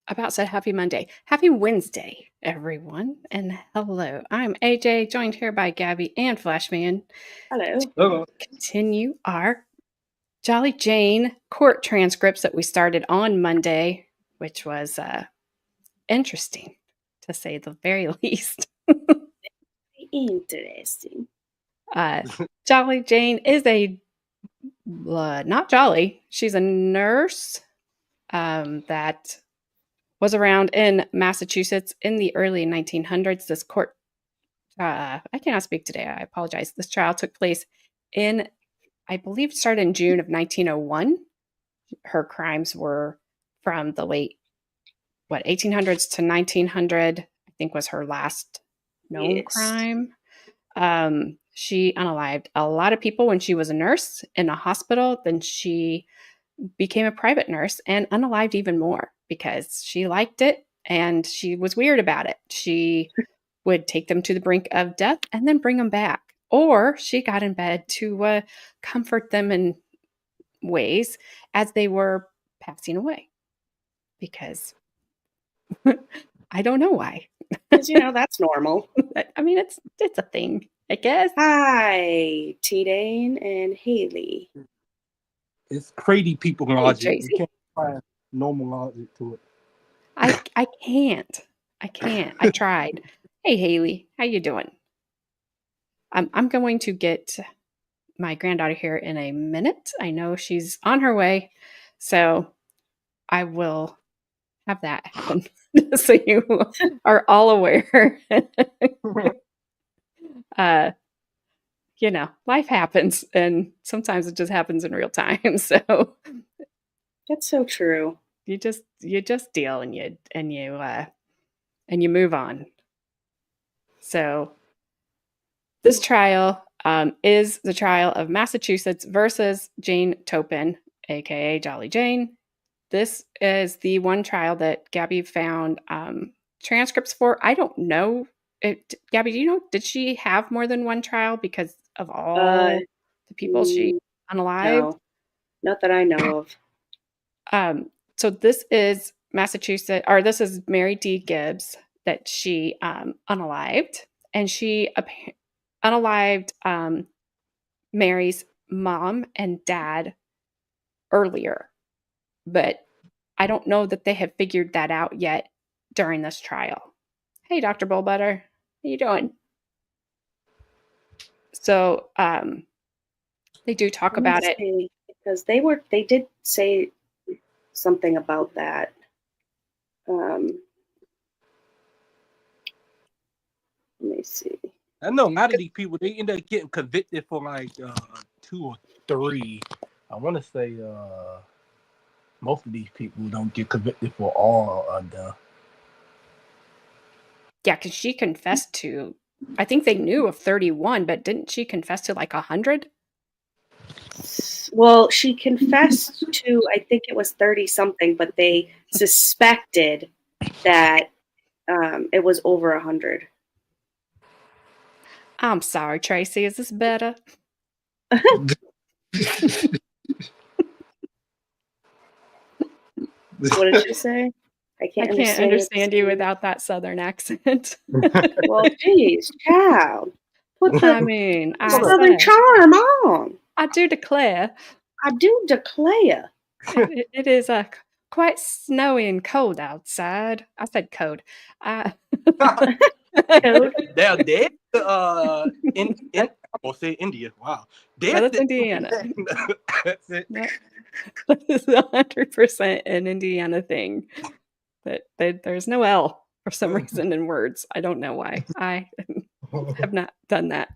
About said happy Monday. Happy Wednesday, everyone. And hello, I'm AJ, joined here by Gabby and Flashman Hello. to continue our Jolly Jane court transcripts that we started on Monday, which was interesting, to say the very least. Interesting. Jolly Jane is not jolly, she's a nurse that was around in Massachusetts in the early 1900s. This court, I cannot speak today. I apologize. This trial took place in, I believe, it started in June of 1901. Her crimes were from the late, 1800s to 1900, I think was her last known crime. She unalived a lot of people when she was a nurse in a hospital. Then she became a private nurse and unalived even more because she liked it and she was weird about it. She would take them to the brink of death and then bring them back. Or she got in bed to comfort them in ways as they were passing away. Because I don't know why. Because, that's normal. I mean, it's a thing, I guess. Hi, T-Dane and Haley. It's crazy people logic. Tracy. You can't find normal logic to it. I can't. I tried. Hey, Haley, how you doing? I'm going to get my granddaughter here in a minute. I know she's on her way, so I will have that happen so you are all aware. Life happens, and sometimes it just happens in real time. So that's so true. You just deal and you move on. So this trial is the trial of Massachusetts versus Jane Toppan, aka Jolly Jane. This is the one trial that Gabby found transcripts for. I don't know. Gabby, do you know, did she have more than one trial because of all the people she unalived? No, not that I know of. So this is Massachusetts, or this is Mary D. Gibbs that she unalived, and she unalived Mary's mom and dad earlier, but I don't know that they have figured that out yet during this trial. Hey, Dr. Bullbutter, how you doing? So they do talk about it because they did say something about that. Let me see. I know a lot of these people, they end up getting convicted for like 2 or 3. I want to say most of these people don't get convicted for all of them. Yeah, because she confessed to, I think they knew of 31, but didn't she confess to like 100? Well, she confessed to, I think it was 30 something, but they suspected that it was over 100. I'm sorry, Tracy. Is this better? What did you say? I can't understand you without that Southern accent. Well, geez, child. Put the Southern charm on. I do declare. I do declare. It is quite snowy and cold outside. I said code. Code? They're dead. I'll say India. Wow. That's Indiana. That's it. That is 100% an Indiana thing. That there's no L for some reason in words. I don't know why. I have not done that.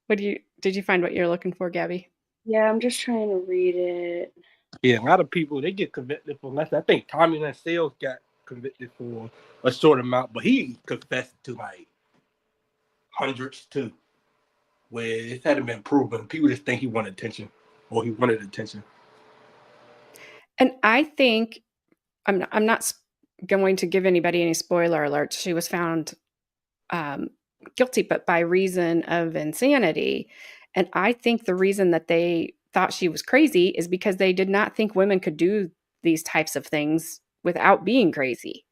Did you find what you're looking for, Gabby? Yeah, I'm just trying to read it. Yeah, a lot of people, they get convicted for less. I think Tommy Sales got convicted for a short amount, but he confessed to like hundreds too, where it hadn't been proven. People just think he wanted attention, or he wanted attention. And I think I'm not going to give anybody any spoiler alerts. She was found guilty, but by reason of insanity. And I think the reason that they thought she was crazy is because they did not think women could do these types of things without being crazy.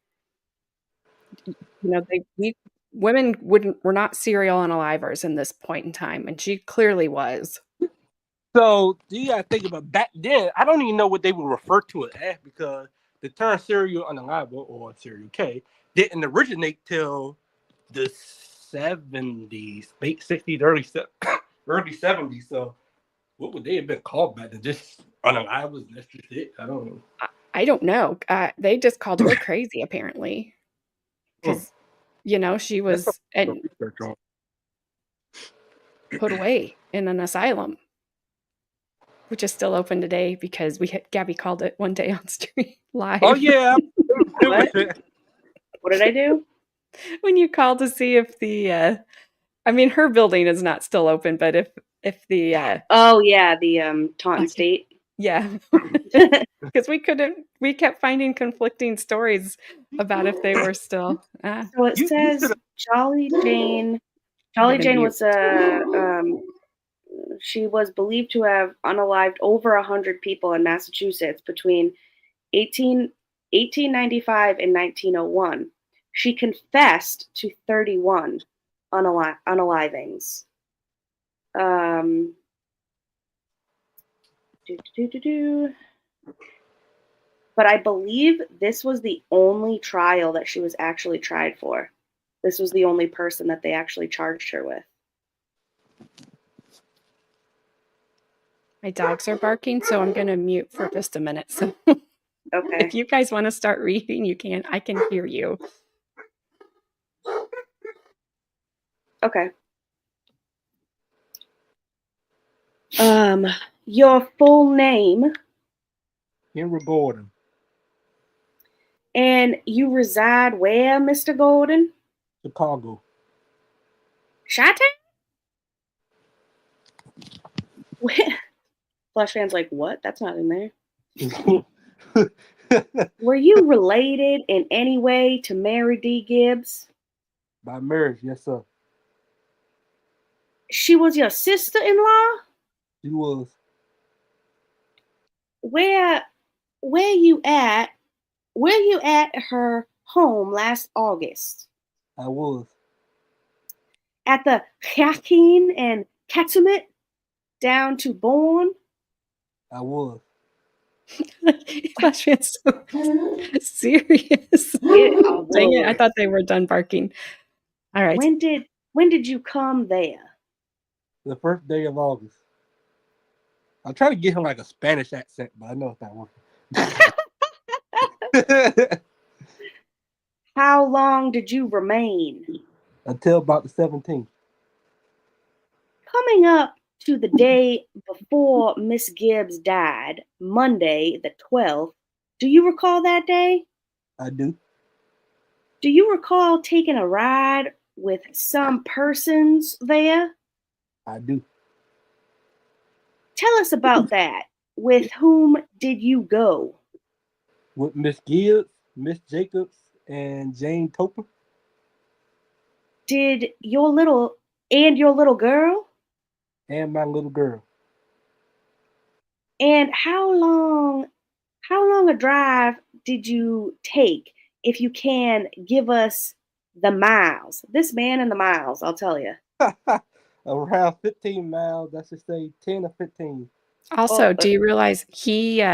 Women were not serial unalivers in this point in time, and she clearly was. So you gotta think about back then. I don't even know what they would refer to it as, because the term serial unaliver or serial K didn't originate till the 70s, late 60s, early 70s. So what would they have been called back then? Just unalivers? That's just it. I don't know. I don't know. They just called her crazy, apparently, because she was put away in an asylum, which is still open today because Gabby called it one day on stream live. Oh yeah. What did I do? When you called to see if the her building is not still open, but if the oh yeah, the Taunton State. Yeah. Because we kept finding conflicting stories about if they were still. So it says Jolly Jane. Jolly Jane was she was believed to have unalived over 100 people in Massachusetts between 1895 and 1901. She confessed to 31 unalivings. But I believe this was the only trial that she was actually tried for. This was the only person that they actually charged her with. My dogs are barking, so I'm going to mute for just a minute. So Okay. if you guys want to start reading, you can. I can hear you. Okay. Your full name. Henry Gordon. And you reside where, Mr. Gordon? Chicago. Chi-Town? Flush fans like, what? That's not in there. Were you related in any way to Mary D. Gibbs? By marriage, yes, sir. She was your sister-in-law? She was. Where you at? Were you at her home last August? I was. At the Hakin and Catsumet down to Bourne? I was. Flash fans so serious. Dang it, I thought they were done barking. All right. When did you come there? The first day of August. I'm trying to get him like a Spanish accent, but I know it's not working. How long did you remain? Until about the 17th. Coming up to the day before Miss Gibbs died, Monday the 12th, do you recall that day? I do. Do you recall taking a ride with some persons there? I do. Tell us about that. With whom did you go? With Miss Gibbs, Miss Jacobs, and Jane Toppan. Did your little girl? And my little girl. And how long a drive did you take? If you can give us the miles. This man and the miles, I'll tell you. Around 15 miles, I should say 10 or 15. Also, do you realize he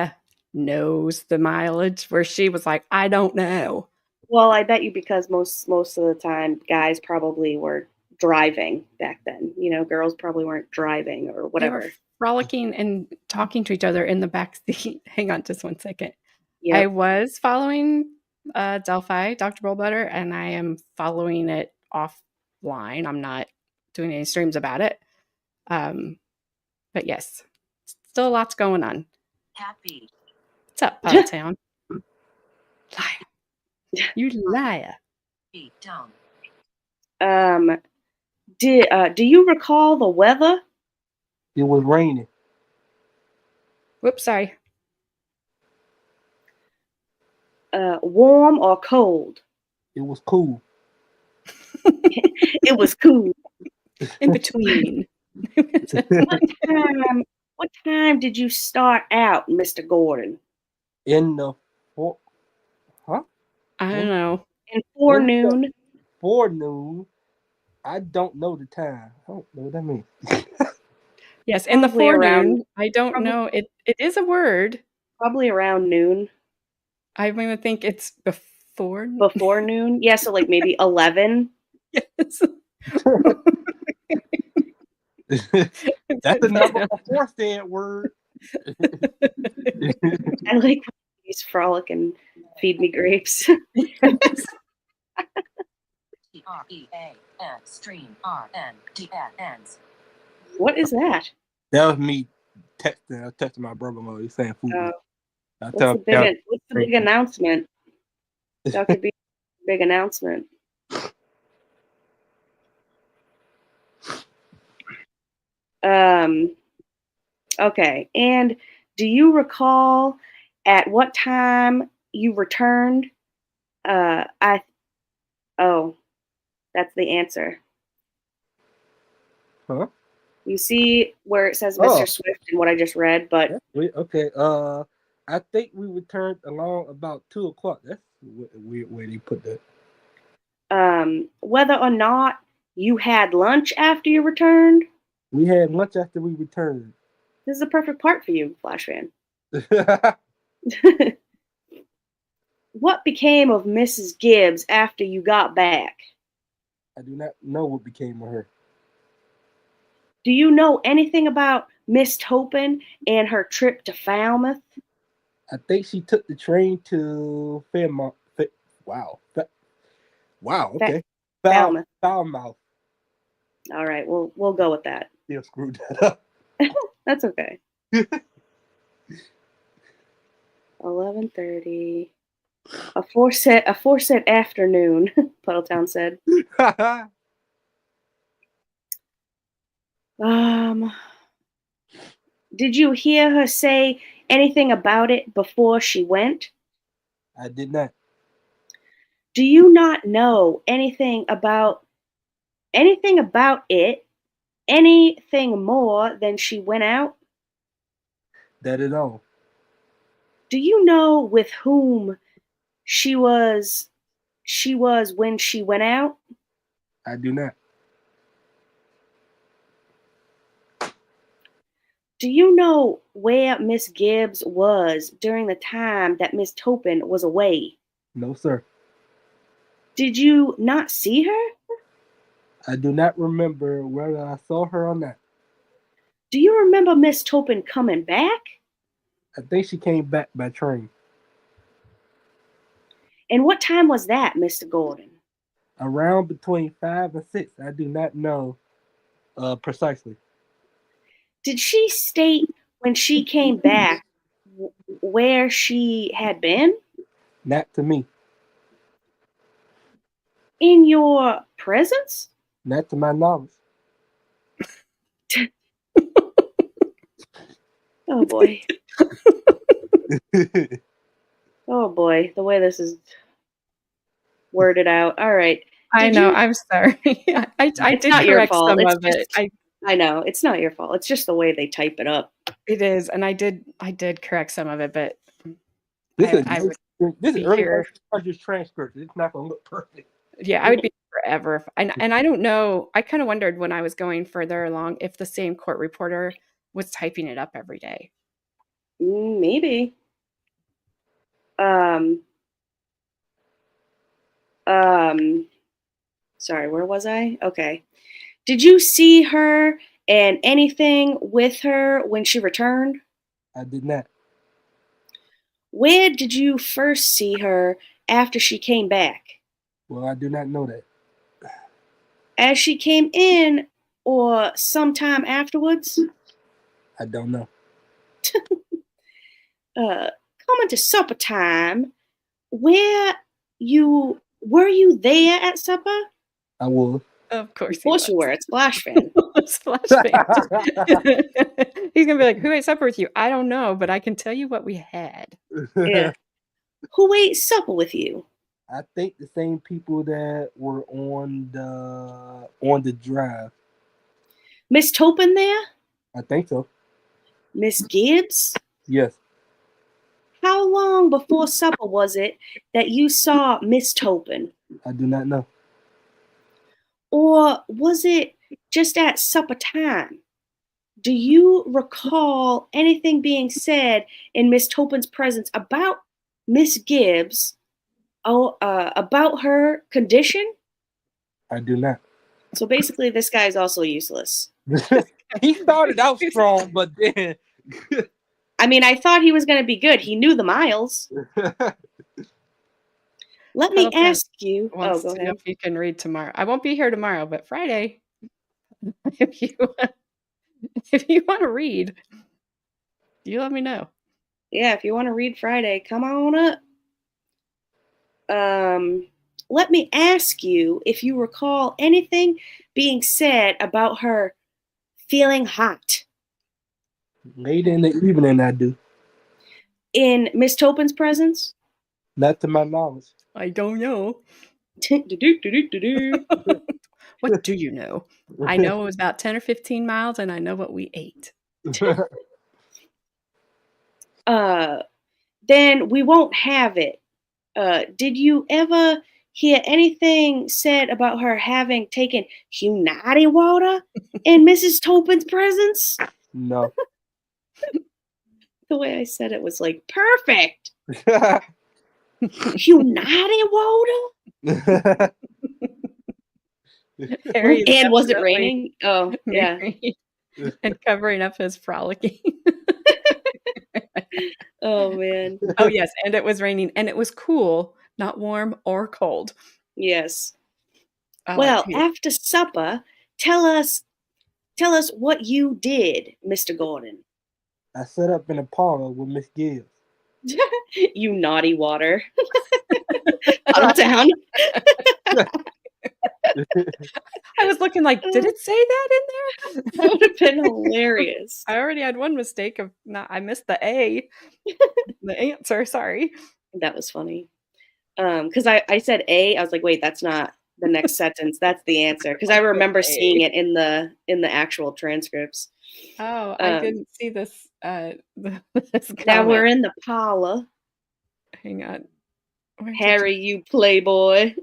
knows the mileage where she was like, I don't know. Well, I bet you because most of the time guys probably were driving back then. Girls probably weren't driving or whatever. They were frolicking and talking to each other in the back seat. Hang on just one second. Yep. I was following Delphi, Dr. Bullbutter, and I am following it offline. I'm not doing any streams about it. But yes, still lots going on. Happy. What's up, Powelltown? Liar. You liar. Be dumb. Do you recall the weather? It was raining. Whoops, sorry. Warm or cold? It was cool. It was cool. In between. What time did you start out, Mr. Gordon? In the for huh? I don't know. In forenoon. Forenoon. I don't know the time. I don't know what that means. Yes, in the Probably around- forenoon. I don't probably- know. It is a word. Probably around noon. I even think it's before. Before noon. Yeah, so like maybe 11. Yes. That's another before said word. I like these frolic and feed me grapes. Yes. TREAN stream RNDNs. What is that? That was me texting. I was texting my brother-in-law. He's saying food. I What's tell the him, big announcement? Dr. B, big announcement. Okay. And do you recall at what time you returned? That's the answer. huh? You see where it says Mr. Oh. Swift and what I just read, but Okay. I think we returned along about 2:00. That's weird way they put that. whether or not you had lunch after you returned, We had lunch after we returned. this is the perfect part for you, Flash fan. What became of Mrs. Gibbs after you got back? I do not know what became of her. Do you know anything about Miss Toppan and her trip to Falmouth? I think she took the train to Fairmount. Wow. Wow. Okay. Falmouth. Falmouth. All right, we'll go with that. Still screwed that up. That's okay. 11:30. A four set afternoon, Puddletown said. Did you hear her say anything about it before she went? I did not. Do you not know anything about it? Anything more than she went out? That at all. Do you know with whom she was when she went out? I do not. Do you know where Miss Gibbs was during the time that Miss Toppan was away? No, sir. Did you not see her? I do not remember whether I saw her or not. Do you remember Miss Toppan coming back? I think she came back by train. And what time was that, Mr. Gordon? Around between 5 and 6. I do not know precisely. Did she state when she came back where she had been? Not to me. In your presence? Not to my knowledge. Oh boy. Oh boy, the way this is worded out. All right. I know. I'm sorry. I did not your correct fault. some It's of it. I know it's not your fault. It's just the way they type it up. It is, and I did correct some of it, but This be is early here. transcripts. It's not gonna look perfect. Yeah, I would be forever. And I don't know. I kind of wondered when I was going further along if the same court reporter was typing it up every day. Maybe. Sorry, where was I? Okay. Did you see her and anything with her when she returned? I did not. Where did you first see her after she came back? Well, I do not know that. As she came in or sometime afterwards? I don't know. Coming to supper time, were you there at supper? I was. Of course, Of course you were. It's Splash Fan. Splash fan. He's gonna be like, "Who ate supper with you?" I don't know, but I can tell you what we had. Yeah. Who ate supper with you? I think the same people that were on the drive. Miss Toppan there? I think so. Miss Gibbs? Yes. How long before supper was it that you saw Miss Toppan? I do not know. Or was it just at supper time? Do you recall anything being said in Miss Toppan's presence about Miss Gibbs, about her condition? I do not. So basically, this guy is also useless. He started out strong, but then I mean, I thought he was going to be good. He knew the miles. Let me Puddleton ask you. Oh, wants go to know ahead. if you can read tomorrow. I won't be here tomorrow, but Friday, if you want to read, you let me know. Yeah, if you want to read Friday, come on up. Let me ask you if you recall anything being said about her feeling hot late in the evening, I do. in Miss Toppan's presence. Not to my knowledge. I don't know. Do-do-do-do-do-do. What do you know? I know it was about 10 or 15 miles, and I know what we ate. Then we won't have it. Did you ever hear anything said about her having taken Hunati water in Mrs. Toppan's presence? No. The way I said it was like perfect. Hunati water? Harry is And was it definitely raining? Oh, yeah. married and covering up his frolicking. Oh, man. Oh, yes, and it was raining, and it was cool, not warm or cold. Yes. I Well, like to- after supper, tell us what you did, Mr. Gordon. I set up in a parlor with Miss Gibbs. You naughty water. Out of town. I was looking like, did it say that in there? That would have been hilarious. I already had one mistake of I missed the A, the answer. Sorry. That was funny. Because I said A, I was like, wait, that's not the next sentence. That's the answer. Because I remember seeing it in the actual transcripts. Oh, I didn't see this. This Now comment. we're in the parlor. Hang on. Where did Harry, you playboy.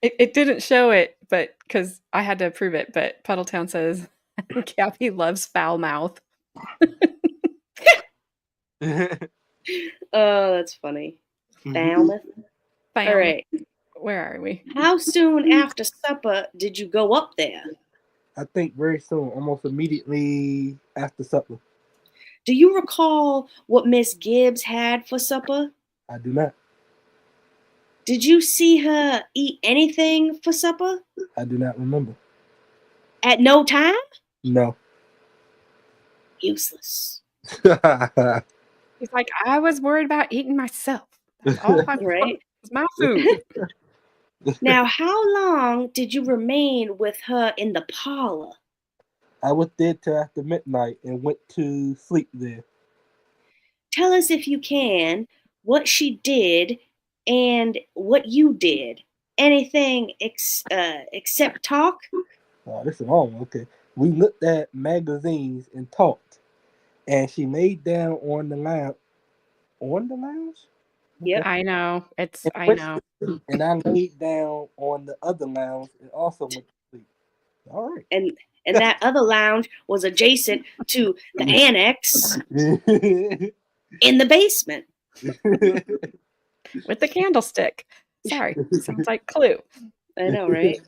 It didn't show it, but because I had to approve it. But Puddletown says Gabby loves foul mouth. Oh, that's funny. Falmouth. Foul. All right. Where are we? How soon after supper did you go up there? I think very soon, almost immediately after supper. Do you recall what Miss Gibbs had for supper? I do not. Did you see her eat anything for supper? I do not remember. At no time? No. Useless. He's like, I was worried about eating myself. That's all I Right? was my food. Now, how long did you remain with her in the parlor? I was there till after midnight and went to sleep there. Tell us, if you can, what she did and what you did. Anything except talk? Oh, this is long. Okay. We looked at magazines and talked. And she laid down on the lounge. On the lounge? Yep. I know. I went know. to sleep. And I laid down on the other lounge and also went to sleep. All right. And that other lounge was adjacent to the annex in the basement. With the candlestick. Sorry. Sounds like Clue. I know, right?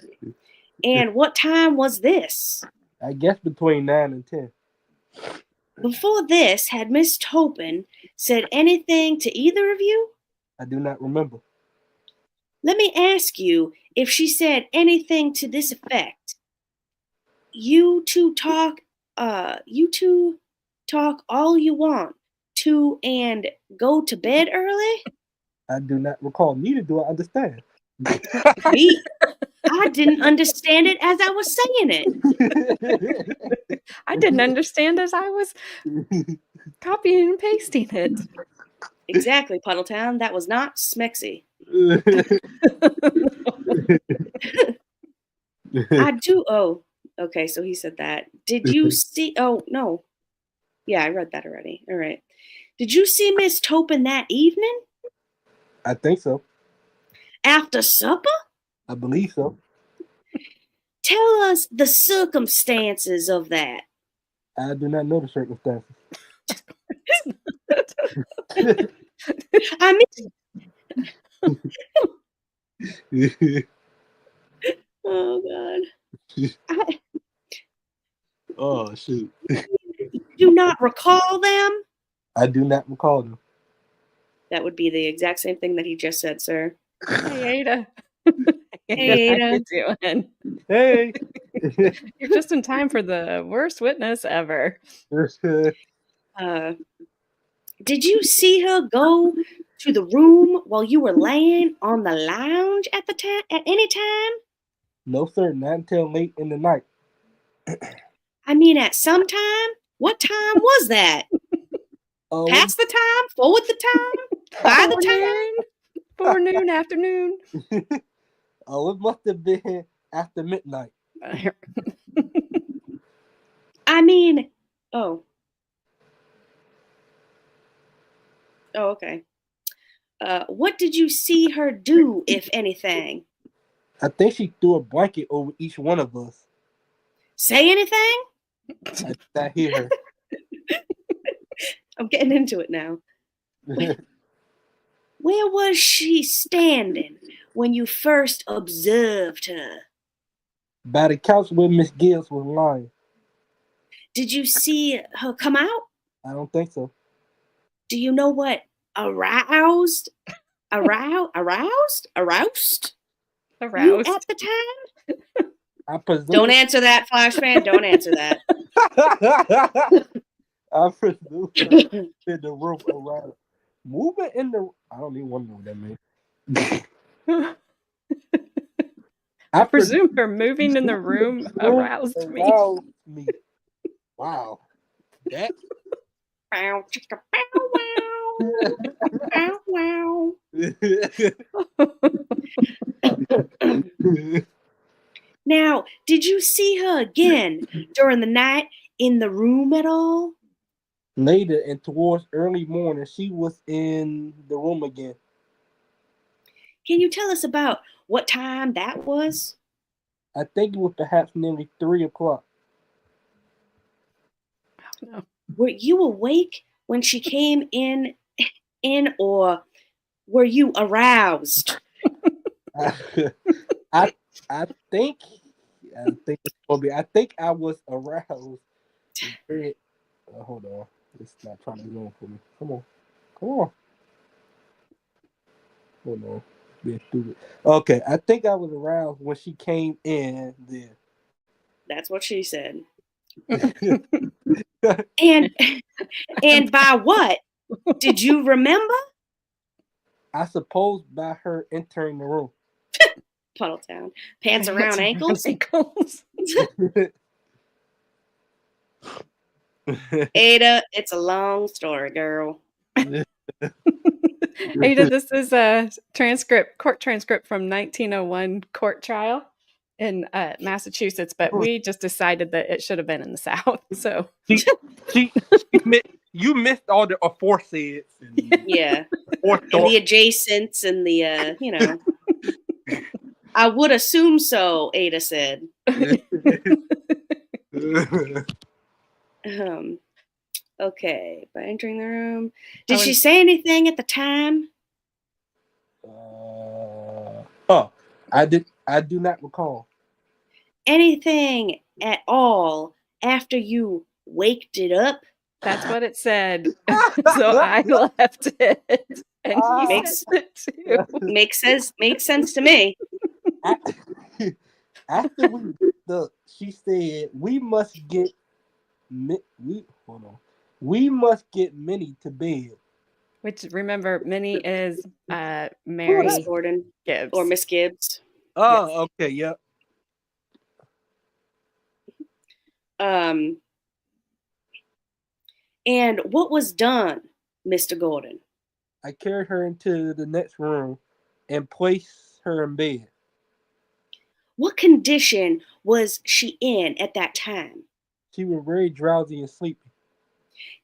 And what time was this? I guess between 9 and 10. Before this, had Miss Toppan said anything to either of you? I do not remember. Let me ask you if she said anything to this effect. You two talk all you want to and go to bed early? I do not recall. Neither do I understand. Me, I didn't understand it as I was saying it. I didn't understand as I was copying and pasting it. Exactly, Puddletown. That was not smexy. I do. Oh, okay. So he said that. Did you see? Oh, no. Yeah, I read that already. All right. Did you see Miss Toppan that evening I think so. after supper? I believe so. Tell us the circumstances of that. I do not know the circumstances. I mean, oh God. I Oh shoot! do not recall them. I do not recall them. That would be the exact same thing that he just said, sir. Hey, Ada. Hey, How Ada. you doing? Hey. You're just in time for the worst witness ever. Did you see her go to the room while you were laying on the lounge at any time? No, sir. Not until late in the night. I mean, at some time? What time was that? Oh, Past the time? Forward the time? By the time? Forenoon, afternoon. oh, it must have been after midnight. I mean, oh. Oh, okay. What did you see her do, if anything? I think she threw a blanket over each one of us. Say anything? I did not hear her. I'm getting into it now. Where was she standing when you first observed her? By the couch where Miss Gibbs was lying. Did you see her come out? I don't think so. Do you know what aroused you Aroused. at the time? I presume. Don't answer that, Flash fan. Don't answer that. I presume in the room around. Moving in the. I don't even want to know what that means. I presume her moving in the room aroused me. Wow. That. Bow, chicka, bow, wow. Bow, wow. Now, did you see her again during the night in the room at all? Later and towards early morning, she was in the room again. Can you tell us about what time that was? I think it was perhaps nearly 3 o'clock. No. Were you awake when she came in, or were you aroused? I think it's gonna be. I think I was aroused. Hold on, it's not trying to go for me. Come on. Hold on, being stupid. Okay, I think I was aroused when she came in there. That's what she said. And by what? Did you remember? I suppose by her entering the room. Puddle Town. Pants around ankles. Ada, it's a long story, girl. Ada, this is a court transcript from 1901 court trial in Massachusetts, but we just decided that it should have been in the South. So you missed all the aforesaids. Yeah. And the adjacents and the, I would assume so, Ada said. Okay, by entering the room. Did she say anything at the time? I do not recall. Anything at all after you waked it up? That's what it said. So I left it. And he said it too. Makes sense to me. After she said we must get we must get Minnie to bed. Which, remember, Minnie is Mary Gordon Gibbs. Or Miss Gibbs. Oh, yes. Okay, yep. And what was done, Mr. Gordon? I carried her into the next room and placed her in bed. What condition was she in at that time? She was very drowsy and sleepy.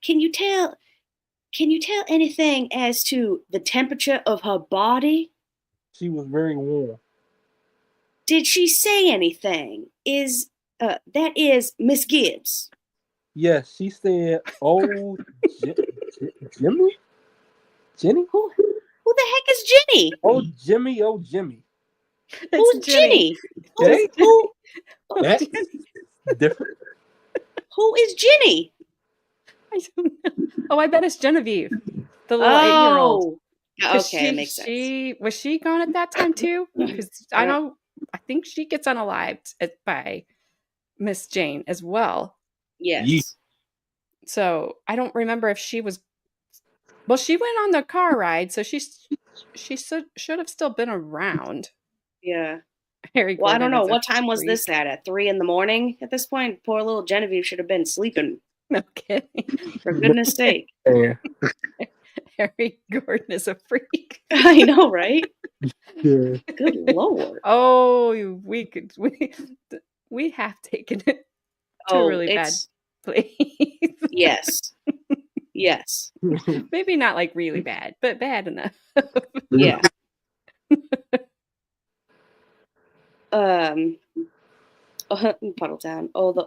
Can you tell anything as to the temperature of her body? She was very warm. Did she say anything? That is Miss Gibbs. Yes, she said, "Oh, Jimmy, Jenny, Who the heck is Jenny? oh Jimmy, oh Jimmy." Who's It's Jenny. Okay, Who that's different. who is Jenny? I don't know. Oh, I bet it's Genevieve, the little 8-year-old. Oh, 'Cause okay, that makes sense. Was she gone at that time too? Because I think she gets unalived by Miss Jane as well. Yes. So I don't remember if she was. Well, she went on the car ride, so she should have still been around. Yeah. Harry. Well, I don't Gordon know. is a What time was freak. this at 3 a.m. at this point? Poor little Genevieve should have been sleeping, No kidding. for goodness sake. Yeah. Harry Gordon is a freak. I know, right? Yeah. Good Lord. Oh, we have taken it to a really bad place. Yes. Yes. Maybe not like really bad, but bad enough. Yeah. Puddletown. Oh, the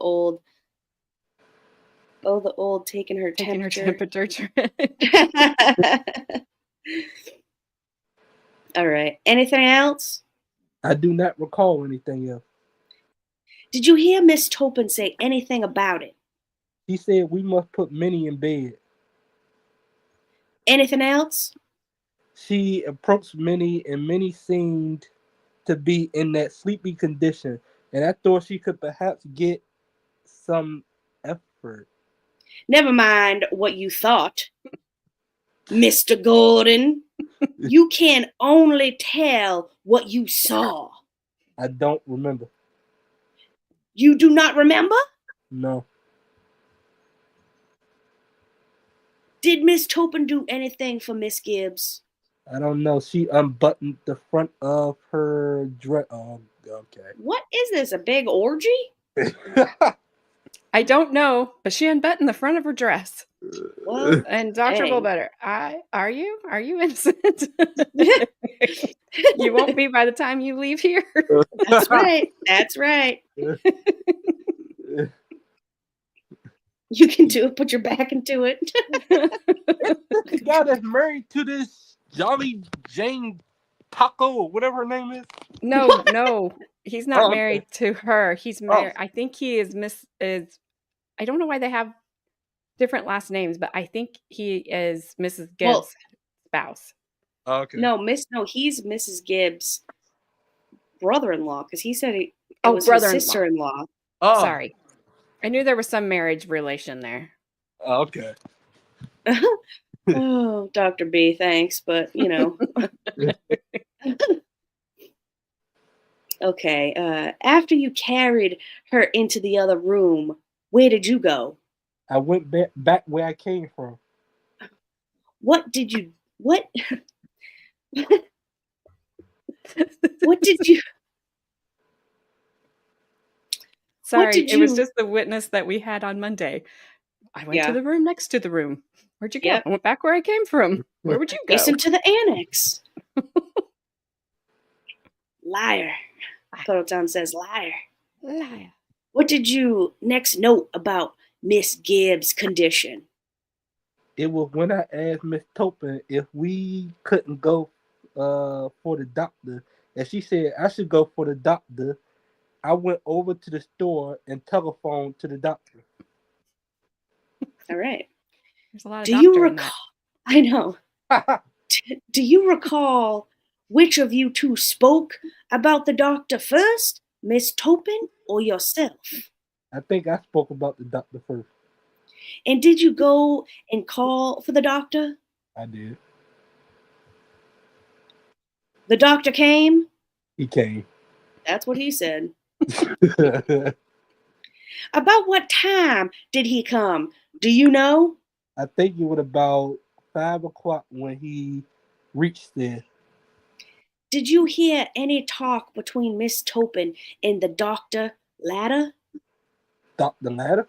old taking her Taking her temperature. temperature. All right. Anything else? I do not recall anything else. Did you hear Miss Toppan say anything about it? She said we must put Minnie in bed. Anything else? She approached Minnie, and Minnie seemed to be in that sleepy condition, and I thought she could perhaps get some effort. Never mind what you thought, Mr. Gordon. You can only tell what you saw. I don't remember. You do not remember? No. Did Miss Toppan do anything for Miss Gibbs? I don't know. She unbuttoned the front of her dress. Oh, okay. What is this, a big orgy? I don't know, but she unbuttoned the front of her dress. Well, And Dr. Hey. Bullbetter, are you innocent? You won't be by the time you leave here. that's right. That's right. You can do it. Put your back into it. This guy that's married to this Jolly Jane Taco, whatever her name is. No, he's not Oh, okay. married to her. He's married. I think he is I don't know why they have different last names, but I think he is Mrs. Gibbs' spouse. Okay. No, he's Mrs. Gibbs' brother-in-law, because he said it Oh, was his brother-in-law. sister-in-law. Oh, Sorry. I knew there was some marriage relation there. Okay. Oh, Dr. B, thanks, but Okay, after you carried her into the other room, where did you go? I went back where I came from. What did you what what did you Sorry, did it was you- just the witness that we had on Monday. I went Yeah. to the room next to the room. Where'd you go? Yep. I went back where I came from. Where would you go? listen to the annex? Liar. Puddletown says liar. Liar. What did you next note about Miss Gibbs' condition? It was when I asked Miss Toppan if we couldn't go for the doctor, and she said I should go for the doctor. I went over to the store and telephoned to the doctor. All right. There's a lot of Do you doctor in recall? that. I know. Do you recall which of you two spoke about the doctor first, Miss Toppan or yourself? I think I spoke about the doctor first. And did you go and call for the doctor? I did. The doctor came? He came. That's what he said. About what time did he come? Do you know? I think it was about 5 o'clock when he reached there. Did you hear any talk between Miss Toppan and the doctor latter? Dr. Ladder?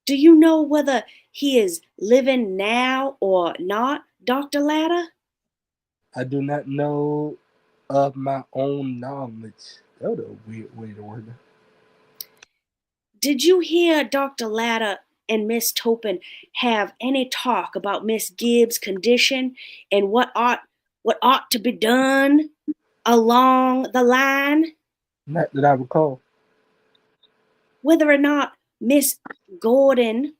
Do you know whether he is living now or not, Dr. Latta? I do not know of my own knowledge. That was a weird way to word it. Did you hear Dr. Latta and Miss Toppan have any talk about Miss Gibbs' condition and what ought to be done along the line? Not that I recall. Whether or not Mr. Gordon,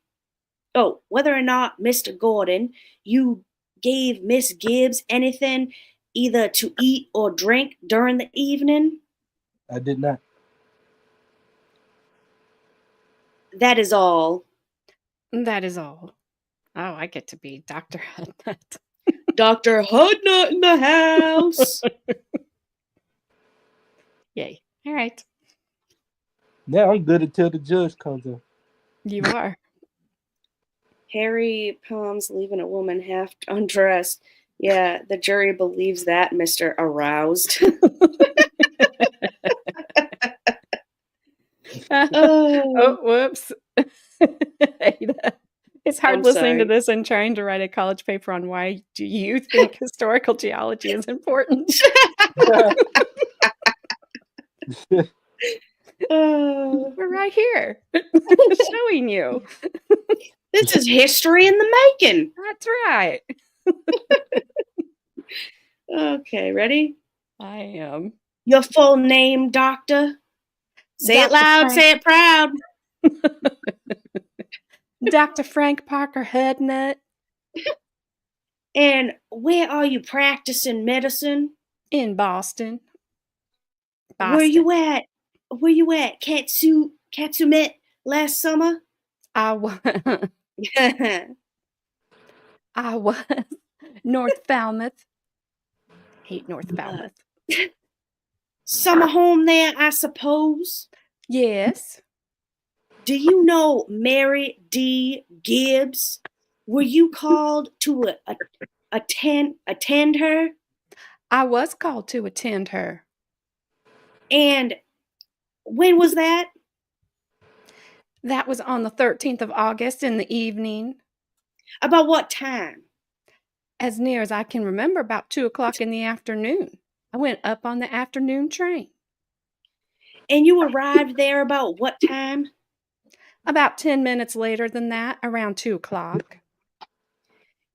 you gave Miss Gibbs anything either to eat or drink during the evening? I did not. That is all. That is all. Oh, I get to be Dr. Hudnut. Dr. Hudnut in the house. Yay. All right. Now I'm good until the judge comes in. You are. Harry Palms leaving a woman half undressed. Yeah, the jury believes that, Mr. Aroused. Oh, whoops. Ada. It's hard I'm listening to sorry. this and trying to write a college paper on why do you think historical geology is important. We're right here showing you. This is history in the making. That's right. Okay, ready? I am. Your full name, doctor? Say it Dr. loud, Frank. say it proud. Dr. Frank Parker Hudnut And where are you practicing medicine? in Boston. Where you at? Where you at? Katsumet last summer? I was North Falmouth. Hate North Falmouth. Summer home there, I suppose. Yes. Do you know Mary D. Gibbs? Were you called to attend her? I was called to attend her. And when was that? That was on the 13th of August in the evening. About what time? As near as I can remember, about 2 o'clock in the afternoon. I went up on the afternoon train. And you arrived there about what time? About 10 minutes later than that, around 2 o'clock.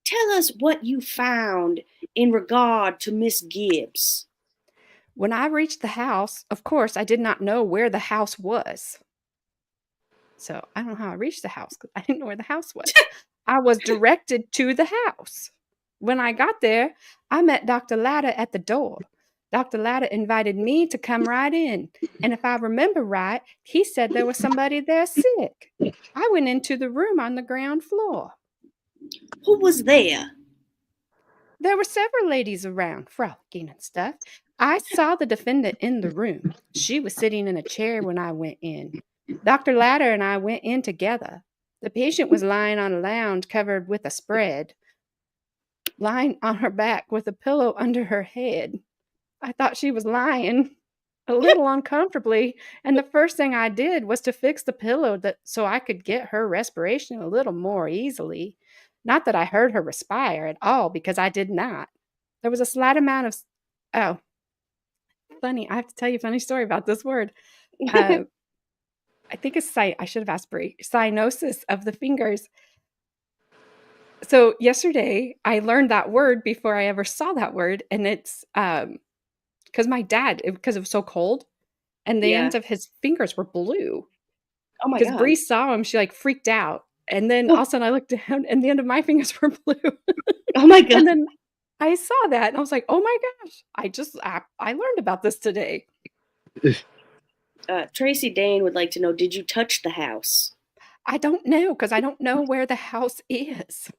Tell us what you found in regard to Miss Gibbs. When I reached the house, of course, I did not know where the house was. So I don't know how I reached the house because I didn't know where the house was. I was directed to the house. When I got there, I met Dr. Latta at the door. Dr. Latta invited me to come right in. And if I remember right, he said there was somebody there sick. I went into the room on the ground floor. Who was there? There were several ladies around, frolicking and stuff. I saw the defendant in the room. She was sitting in a chair when I went in. Dr. Latta and I went in together. The patient was lying on a lounge covered with a spread, lying on her back with a pillow under her head. I thought she was lying a little uncomfortably, and the first thing I did was to fix the pillow so I could get her respiration a little more easily. Not that I heard her respire at all, because I did not. There was a slight amount of... Oh, funny. I have to tell you a funny story about this word. I think it's I should have asked Brie. Cyanosis of the fingers. So yesterday, I learned that word before I ever saw that word, and it's because my dad, because it was so cold, and the ends of his fingers were blue. Oh my Because God. Bree saw him, she like freaked out. And then all of a sudden I looked down and the end of my fingers were blue. Oh my God. And then I saw that and I was like, oh my gosh, I learned about this today. Tracy Dane would like to know, did you touch the house? I don't know, because I don't know where the house is.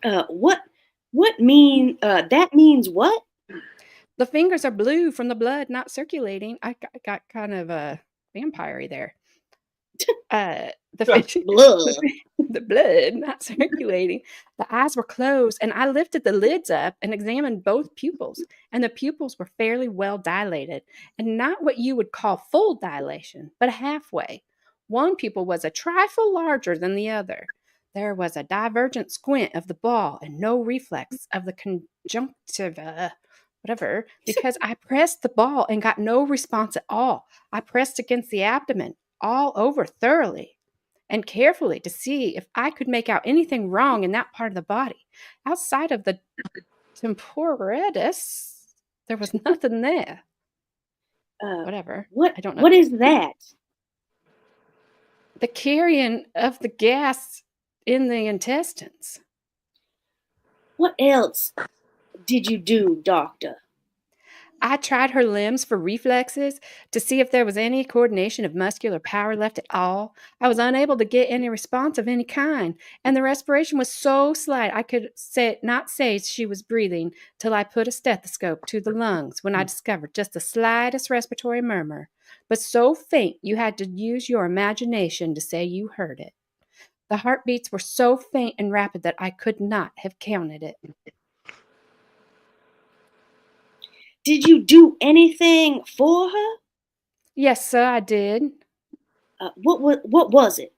That means what? The fingers are blue from the blood not circulating. I got kind of a vampire-y there. The fish, Blood. the blood not circulating. The eyes were closed, and I lifted the lids up and examined both pupils, and the pupils were fairly well dilated, and not what you would call full dilation, but halfway. One pupil was a trifle larger than the other. There was a divergent squint of the ball and no reflex of the conjunctiva, whatever, because I pressed the ball and got no response at all. I pressed against the abdomen all over thoroughly and carefully to see if I could make out anything wrong in that part of the body. Outside of the temporatus, there was nothing there. Whatever. I don't know. What is that? The carrying of the gas in the intestines. What else did you do, doctor? I tried her limbs for reflexes to see if there was any coordination of muscular power left at all. I was unable to get any response of any kind, and the respiration was so slight I could not say she was breathing till I put a stethoscope to the lungs, when I discovered just the slightest respiratory murmur, but so faint you had to use your imagination to say you heard it. The heartbeats were so faint and rapid that I could not have counted it. Did you do anything for her? Yes, sir, I did. What was it?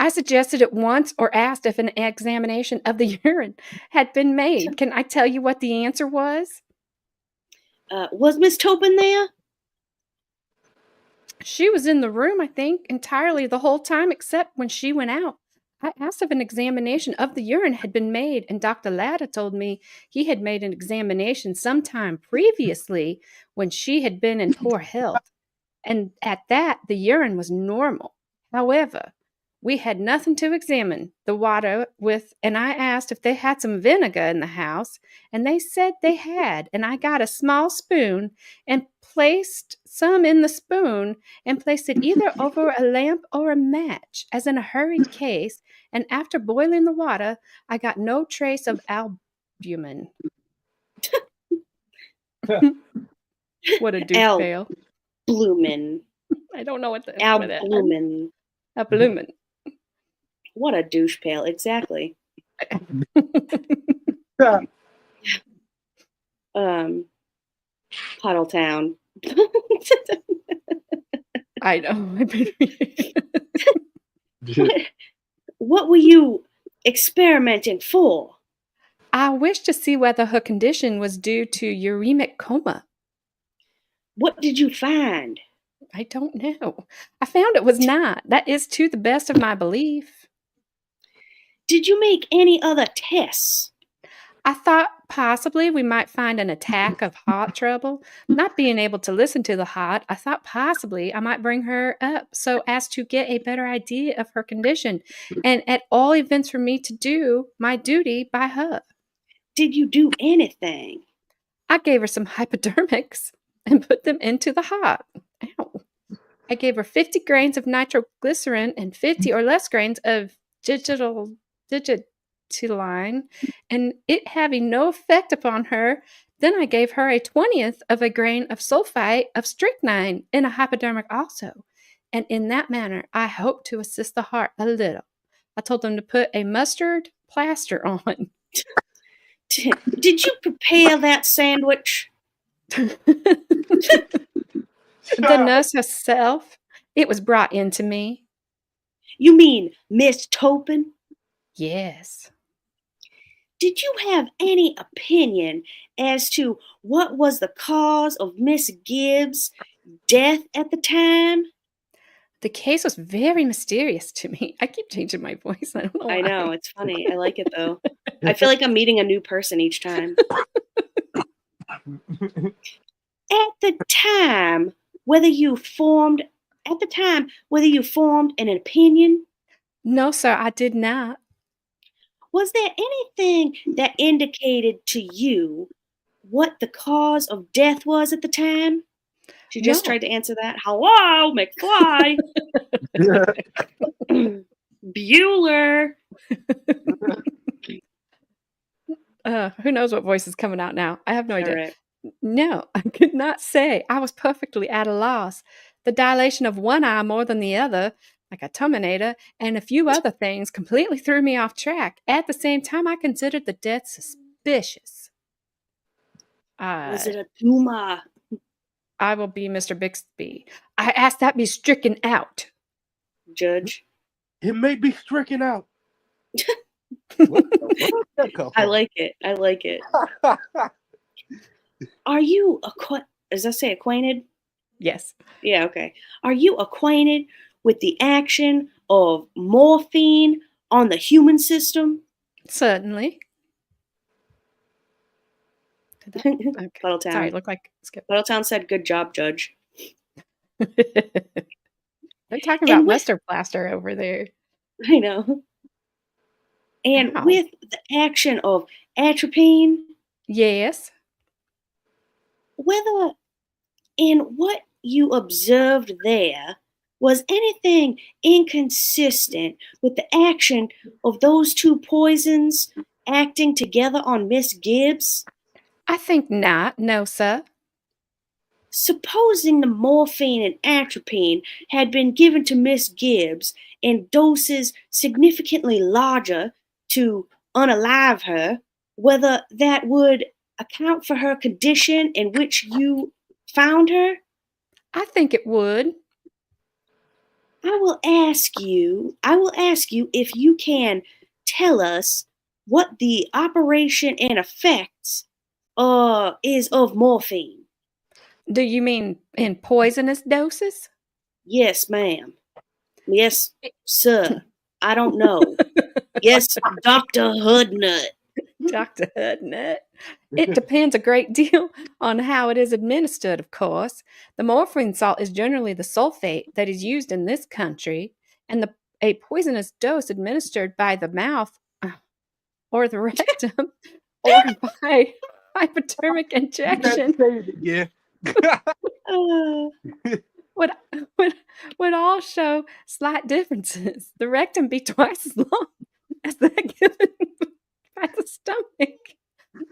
I suggested at once or asked if an examination of the urine had been made. Can I tell you what the answer was? Was Miss Toppan there? She was in the room, I think, entirely the whole time except when she went out. I asked if an examination of the urine had been made, and Dr. Latta told me he had made an examination sometime previously when she had been in poor health, and at that the urine was normal. However, we had nothing to examine the water with, and I asked if they had some vinegar in the house, and they said they had, and I got a small spoon and placed some in the spoon and placed it either over a lamp or a match, as in a hurried case, and after boiling the water, I got no trace of albumin. What a douche fail. Albumin. I don't know what the Albumin. Albumin. What a douche pail, exactly. Puddle Town. I know. What were you experimenting for? I wished to see whether her condition was due to uremic coma. What did you find? I don't know. I found it was not. That is to the best of my belief. Did you make any other tests? I thought possibly we might find an attack of heart trouble. Not being able to listen to the heart, I thought possibly I might bring her up so as to get a better idea of her condition, and at all events for me to do my duty by her. Did you do anything? I gave her some hypodermics and put them into the heart. Ow. I gave her 50 grains of nitroglycerin and 50 or less grains of digitaline, and it having no effect upon her, then I gave her a 20th of a grain of sulfite of strychnine in a hypodermic also, and in that manner I hoped to assist the heart a little. I told them to put a mustard plaster on. Did you prepare that sandwich? The nurse herself. It was brought in to me. You mean Miss Toppan? Yes. Did you have any opinion as to what was the cause of Miss Gibbs' death at the time? The case was very mysterious to me. I keep changing my voice. I don't know why. I know, it's funny. I like it though. I feel like I'm meeting a new person each time. At the time, whether you formed an opinion? No, sir, I did not. Was there anything that indicated to you what the cause of death was at the time? She just tried to answer that. Hello, McFly. Bueller. Who knows what voice is coming out now? I have no idea. Right. No, I could not say. I was perfectly at a loss. The dilation of one eye more than the other, like a Terminator, and a few other things completely threw me off track. At the same time, I considered the death suspicious. Was it a tumor? I will be Mr. Bixby. I ask that be stricken out. Judge. It may be stricken out. Where did that come I from? like it. I like it. Are you does that say acquainted? Yes. Yeah, okay. Are you acquainted with the action of morphine on the human system? Certainly. Okay. Puddletown. Sorry, it looked like Skip. Puddletown said, "Good job, Judge." They're talking about mustard plaster over there. I know. And Ow. with the action of atropine, Yes. whether in what you observed there was anything inconsistent with the action of those two poisons acting together on Miss Gibbs? I think not. No, sir. Supposing the morphine and atropine had been given to Miss Gibbs in doses significantly larger to unalive her, whether that would account for her condition in which you found her? I think it would. I will ask you if you can tell us what the operation and effects is of morphine. Do you mean in poisonous doses? Yes, ma'am. Yes, sir. I don't know. Yes, Dr. Hoodnut. Dr. Hudnut. It depends a great deal on how it is administered, of course. The morphine salt is generally the sulfate that is used in this country, and a poisonous dose administered by the mouth or the rectum or by hypodermic injection Yeah. would, would all show slight differences. The rectum be twice as long as that given by the stomach.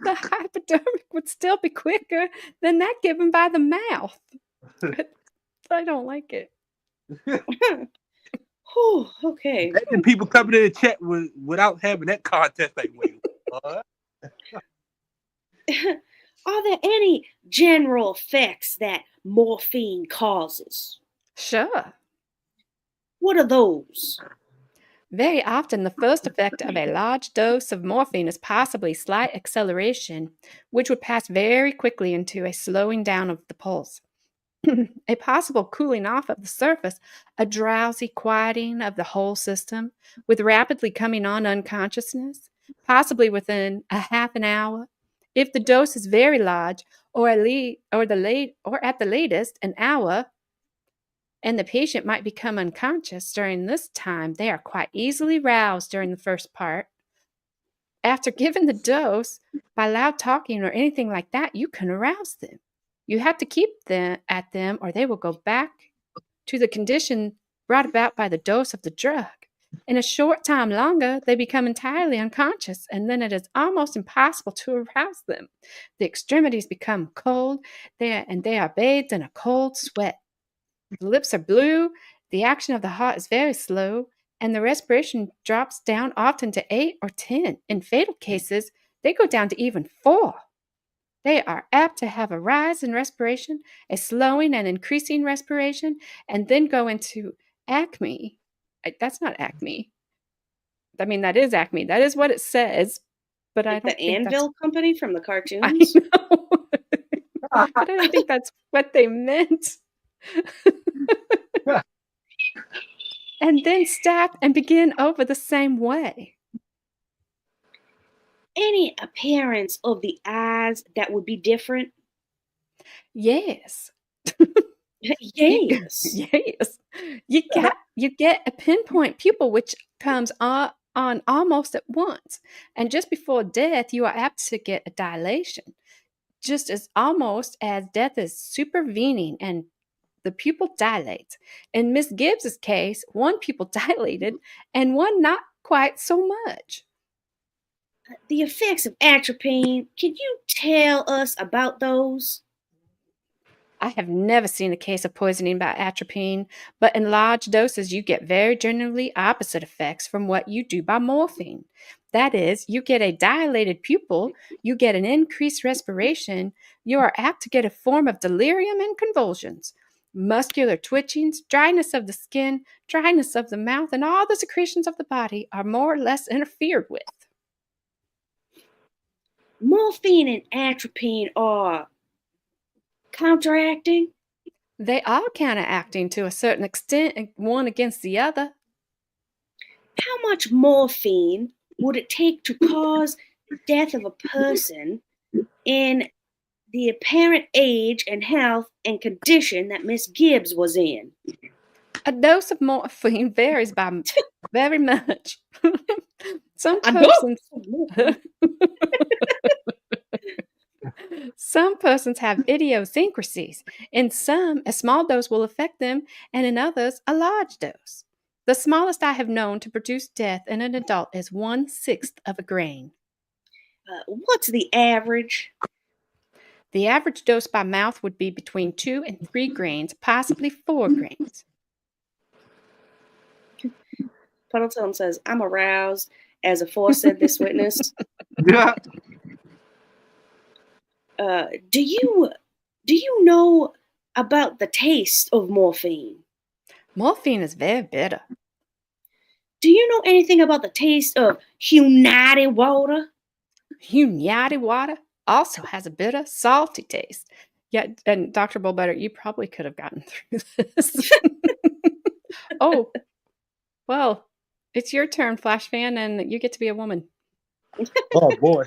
The hypodermic would still be quicker than that given by the mouth. I don't like it. Whew, okay. And people coming in the chat without having that contest, like, wait, what? Are there any general effects that morphine causes? Sure. What are those? Very often, the first effect of a large dose of morphine is possibly slight acceleration, which would pass very quickly into a slowing down of the pulse. A possible cooling off of the surface, a drowsy quieting of the whole system, with rapidly coming on unconsciousness, possibly within a half an hour. If the dose is very large, or at the latest, an hour, and the patient might become unconscious during this time, they are quite easily roused during the first part. After giving the dose, by loud talking or anything like that, you can arouse them. You have to keep them at them, or they will go back to the condition brought about by the dose of the drug. In a short time longer, they become entirely unconscious, and then it is almost impossible to arouse them. The extremities become cold, they are bathed in a cold sweat. The lips are blue, the action of the heart is very slow, and the respiration drops down often to 8 or 10. In fatal cases, they go down to even 4. They are apt to have a rise in respiration, a slowing and increasing respiration, and then go into acme. That's not acme. I mean, that is acme. That is what it says, but I Like don't the think Anvil Company from the I cartoons? know. But I don't think that's what they meant. And then stop and begin over the same way. Any appearance of the eyes that would be different? Yes. Yes. Yes. You get a pinpoint pupil which comes on almost at once. And just before death, you are apt to get a dilation. Just as almost as death is supervening and the pupil dilates. In Miss Gibbs's case, one pupil dilated and one not quite so much. The effects of atropine, can you tell us about those? I have never seen a case of poisoning by atropine, but in large doses, you get very generally opposite effects from what you do by morphine. That is, you get a dilated pupil, you get an increased respiration, you are apt to get a form of delirium and convulsions, muscular twitchings, dryness of the skin, dryness of the mouth, and all the secretions of the body are more or less interfered with. Morphine and atropine are counteracting. They are counteracting to a certain extent, one against the other. How much morphine would it take to cause the death of a person in the apparent age and health and condition that Miss Gibbs was in? A dose of morphine varies by very much. Some A dose persons of morphine. Some persons have idiosyncrasies. In some, a small dose will affect them, and in others, a large dose. The smallest I have known to produce death in an adult is 1/6 of a grain. What's the average? The average dose by mouth would be between 2 and 3 grains, possibly 4 grains. Puddleton says, I'm aroused as aforesaid this witness. Yeah. Do you know about the taste of morphine? Morphine is very bitter. Do you know anything about the taste of United water? United water also has a bitter, salty taste. Yeah, and Dr. Bullbutter, you probably could have gotten through this. Oh, well, it's your turn, Flash Fan, and you get to be a woman. Oh boy.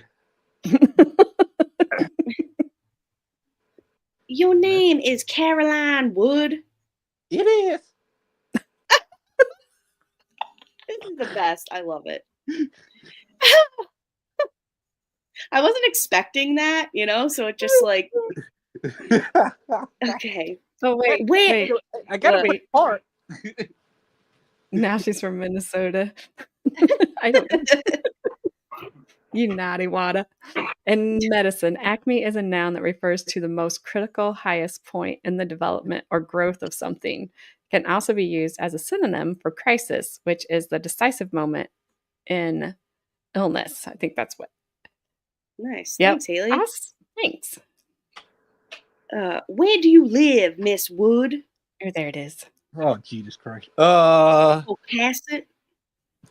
Your name is Caroline Wood. It is. This is the best. I love it. I wasn't expecting that, so it just like, okay. Oh, wait. I gotta Wait. wait part. Now she's from Minnesota. I don't. You naughty water. In medicine, acme is a noun that refers to the most critical, highest point in the development or growth of something. It can also be used as a synonym for crisis, which is the decisive moment in illness. I think that's what. Nice. Yep. Thanks, Haley. Thanks. Where do you live, Miss Wood? Oh, there it is. Oh, Jesus Christ. Pocasset?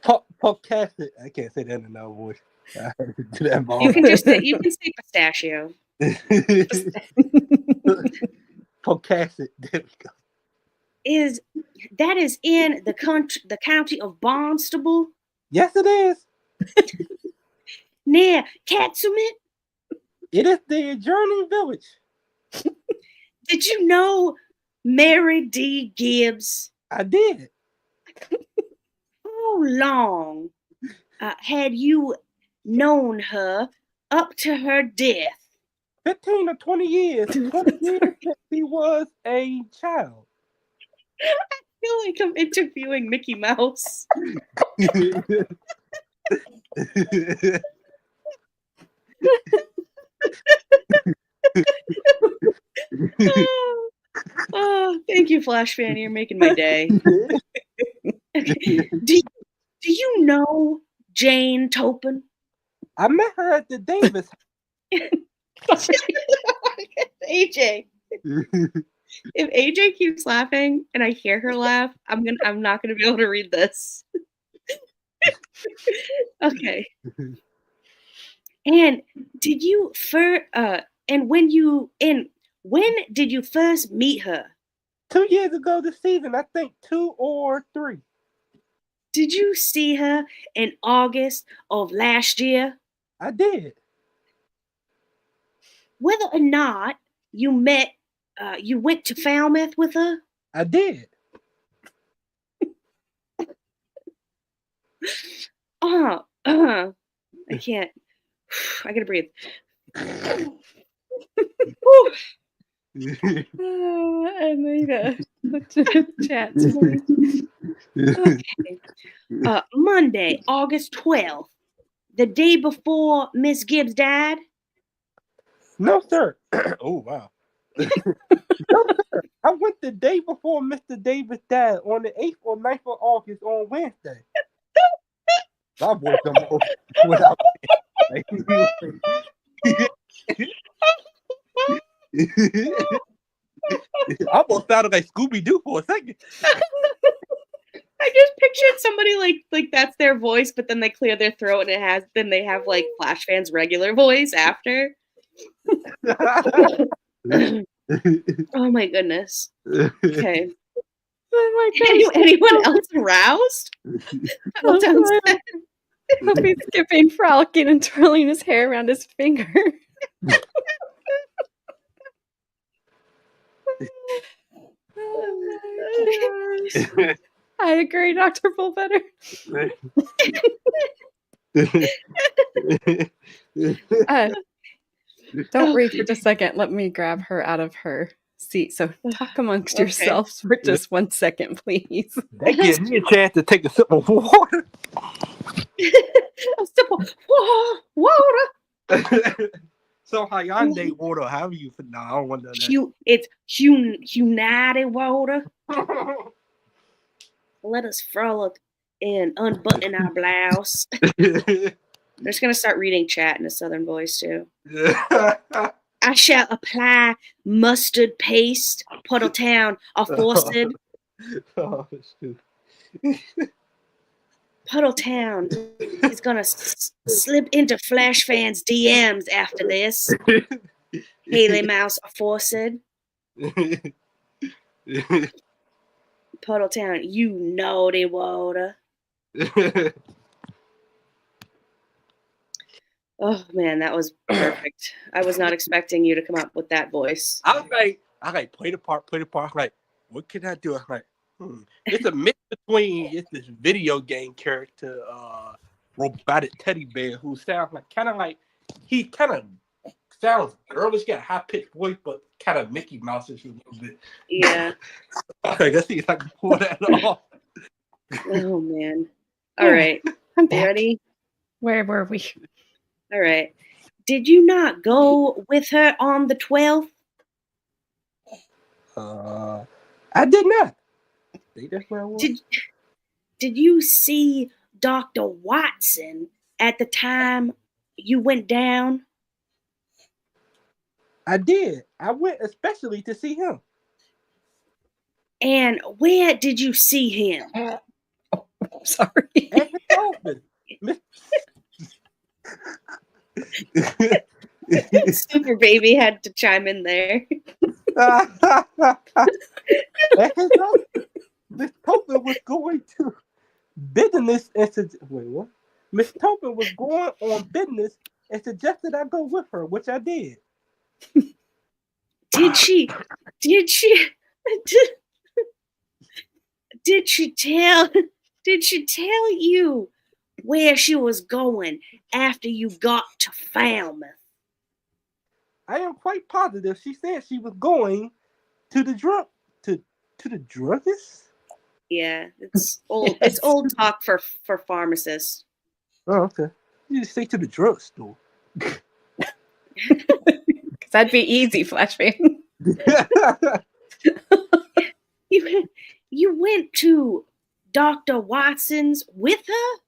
Pocasset. I can't say that in another voice. I heard you do that You can just you can say pistachio. Pocasset. There we go. Is in the county of Barnstable? Yes, it is. Near Catsumet? It is the adjoining village. Did you know Mary D. Gibbs? I did. How long had you known her up to her death? 15 or 20 years. 20 years since he was a child. I feel like I'm interviewing Mickey Mouse. Oh, thank you, Flash Fan. You're making my day. Okay. Do you know Jane Toppan? I met her at the Davis. AJ. If AJ keeps laughing and I hear her laugh, I'm not gonna be able to read this. Okay. And when did you first meet her? 2 years ago this season, I think 2 or 3. Did you see her in August of last year? I did. Whether or not you went to Falmouth with her? I did. I can't. I gotta breathe. And then the chat. Okay. Monday, August 12th, the day before Miss Gibbs died? No, sir. Oh, wow. I went the day before Mr. Davis died on the 8th or 9th of August on Wednesday. My boy come over without I almost sounded like Scooby-Doo for a second. I just pictured somebody like that's their voice, but then they clear their throat and then they have like Flash fans' regular voice after. Oh my goodness. Okay. Oh my gosh. Anyone else aroused? I'm sorry. He'll be skipping, frolicking, and twirling his hair around his finger. Oh my gosh. I agree, Dr. Bullbetter. Don't read for just a second. Let me grab her out of her seat. So talk amongst yourselves for just 1 second, please. That gives me a chance to take a sip of water. A sip of water. So Hyundai water, however you for now, I don't want to know that. It's United water. Let us frolic and unbutton our blouse. I'm just gonna start reading chat in a southern voice too. I shall apply mustard paste, Puddletown aforesaid. Oh, shoot. Puddletown is gonna slip into Flash fans' DMs after this. Haley Mouse aforesaid. Puddletown, you naughty water. Oh man, that was perfect. I was not expecting you to come up with that voice. I like play the part. Like, what can I do? I'm like, It's a mix between this video game character, robotic teddy bear, who sounds like he kind of sounds girlish, got a high pitched voice, but kind of Mickey Mouse-ish a little bit. Yeah. Let's see if I can pull that off. Oh man. All right. I'm back. Ready? Where were we? All right. Did you not go with her on the 12th? I did not. That's where I was. Did you see Dr. Watson at the time you went down? I did. I went especially to see him. And where did you see him? Sorry. At his office. Super Baby had to chime in there. At his office. Miss Toppan was going to business and wait, what? Miss Toppan was going on business and suggested I go with her, which I did. Did she tell you where she was going after you got to Falmouth? I am quite positive she said she was going to the druggist. Yeah, it's old. It's old talk for pharmacists. Oh, okay. You just say to the drugstore. Because that'd be easy, Flashbang. You went to Dr. Watson's with her?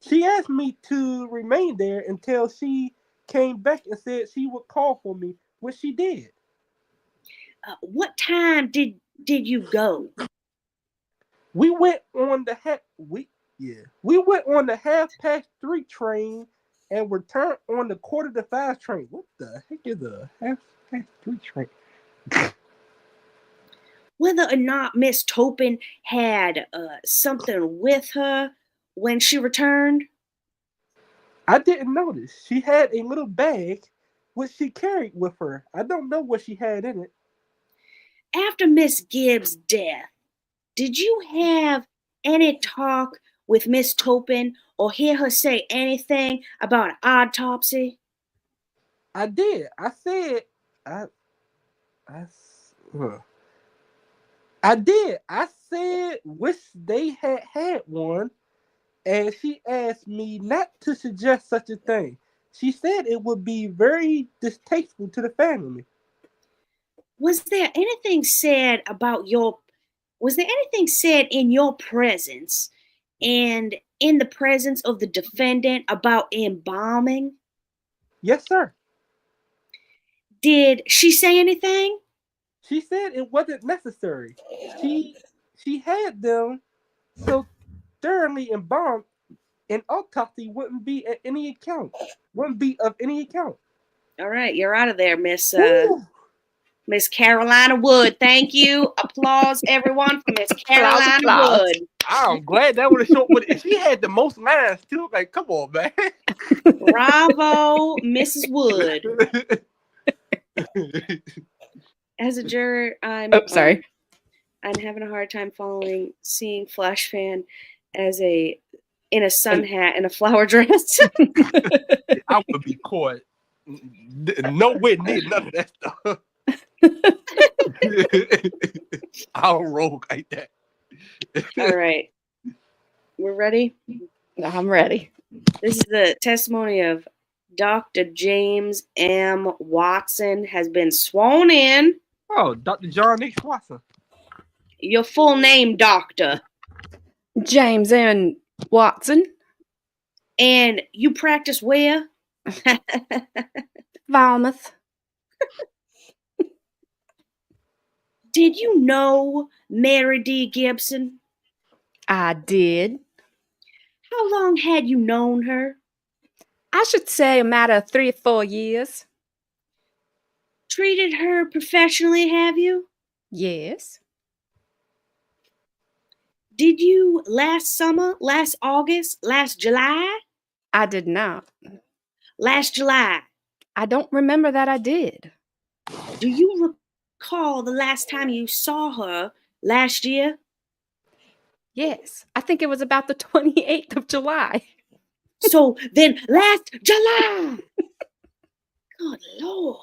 She asked me to remain there until she came back and said she would call for me, which she did. What time did you go? We went on the 3:30 train and returned on the 4:45 train. What the heck is a 3:30 train? Whether or not Miss Toppan had something with her when she returned? I didn't notice. She had a little bag which she carried with her. I don't know what she had in it. After Miss Gibbs' death, did you have any talk with Miss Toppan or hear her say anything about an autopsy? I did. I said, I did. I said, wish they had one, and she asked me not to suggest such a thing. She said it would be very distasteful to the family. was there anything said in your presence and in the presence of the defendant about embalming? Yes, sir. Did she say anything? She said it wasn't necessary. She had them so thoroughly embalmed, an autopsy wouldn't be of any account. All right, you're out of there, Miss Woo! Miss Carolina Wood. Thank you. Applause, everyone, for Miss Applause, Carolina applause. Wood. I'm glad that would have short. But she had the most lines too. Like, come on, man. Bravo, Mrs. Wood. As a juror, I'm sorry. I'm having a hard time seeing Flash Fan as in a sun hat and a flower dress. I would be caught nowhere near none of that stuff. I'll roll like that. All right. We're ready? I'm ready. This is the testimony of Dr. James M. Watson has been sworn in. Oh, Dr. John H. Watson. Your full name, doctor. James N. Watson. And you practice where? Falmouth. Did you know Mary D. Gibson? I did. How long had you known her? I should say a matter of 3 or 4 years. Treated her professionally, have you? Yes. Did you last summer, last August, last July? I did not. Last July. I don't remember that I did. Do you recall the last time you saw her last year? Yes. I think it was about the 28th of July. So then last July. Good Lord.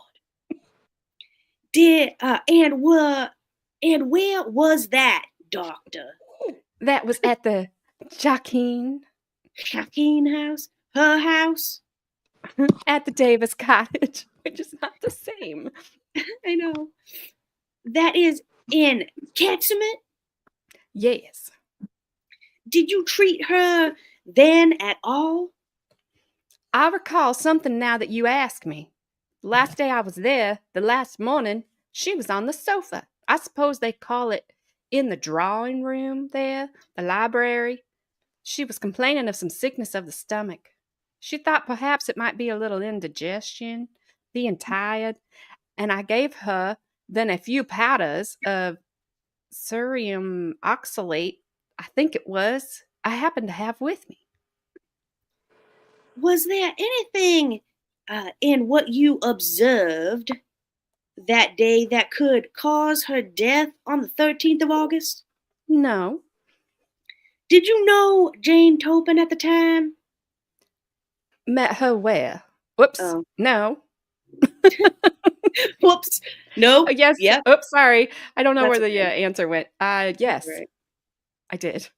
And where was that, doctor? That was at the Joaquin house? Her house? at the Davis cottage, which is not the same. I know. That is in Ketsumet? Yes. Did you treat her then at all? I recall something now that you ask me. The last day I was there, the last morning, she was on the sofa. I suppose they call it in the drawing room there, the library. She was complaining of some sickness of the stomach. She thought perhaps it might be a little indigestion, being tired, and I gave her then a few powders of cerium oxalate, I think it was, I happened to have with me. Was there anything in what you observed that day that could cause her death on the 13th of August? No. Did you know Jane Toppan at the time? Met her where? Whoops. Oh. No. Whoops. No. Yes. Yep. Oops, sorry. I don't know That's where the okay. answer went. Yes. Right. I did.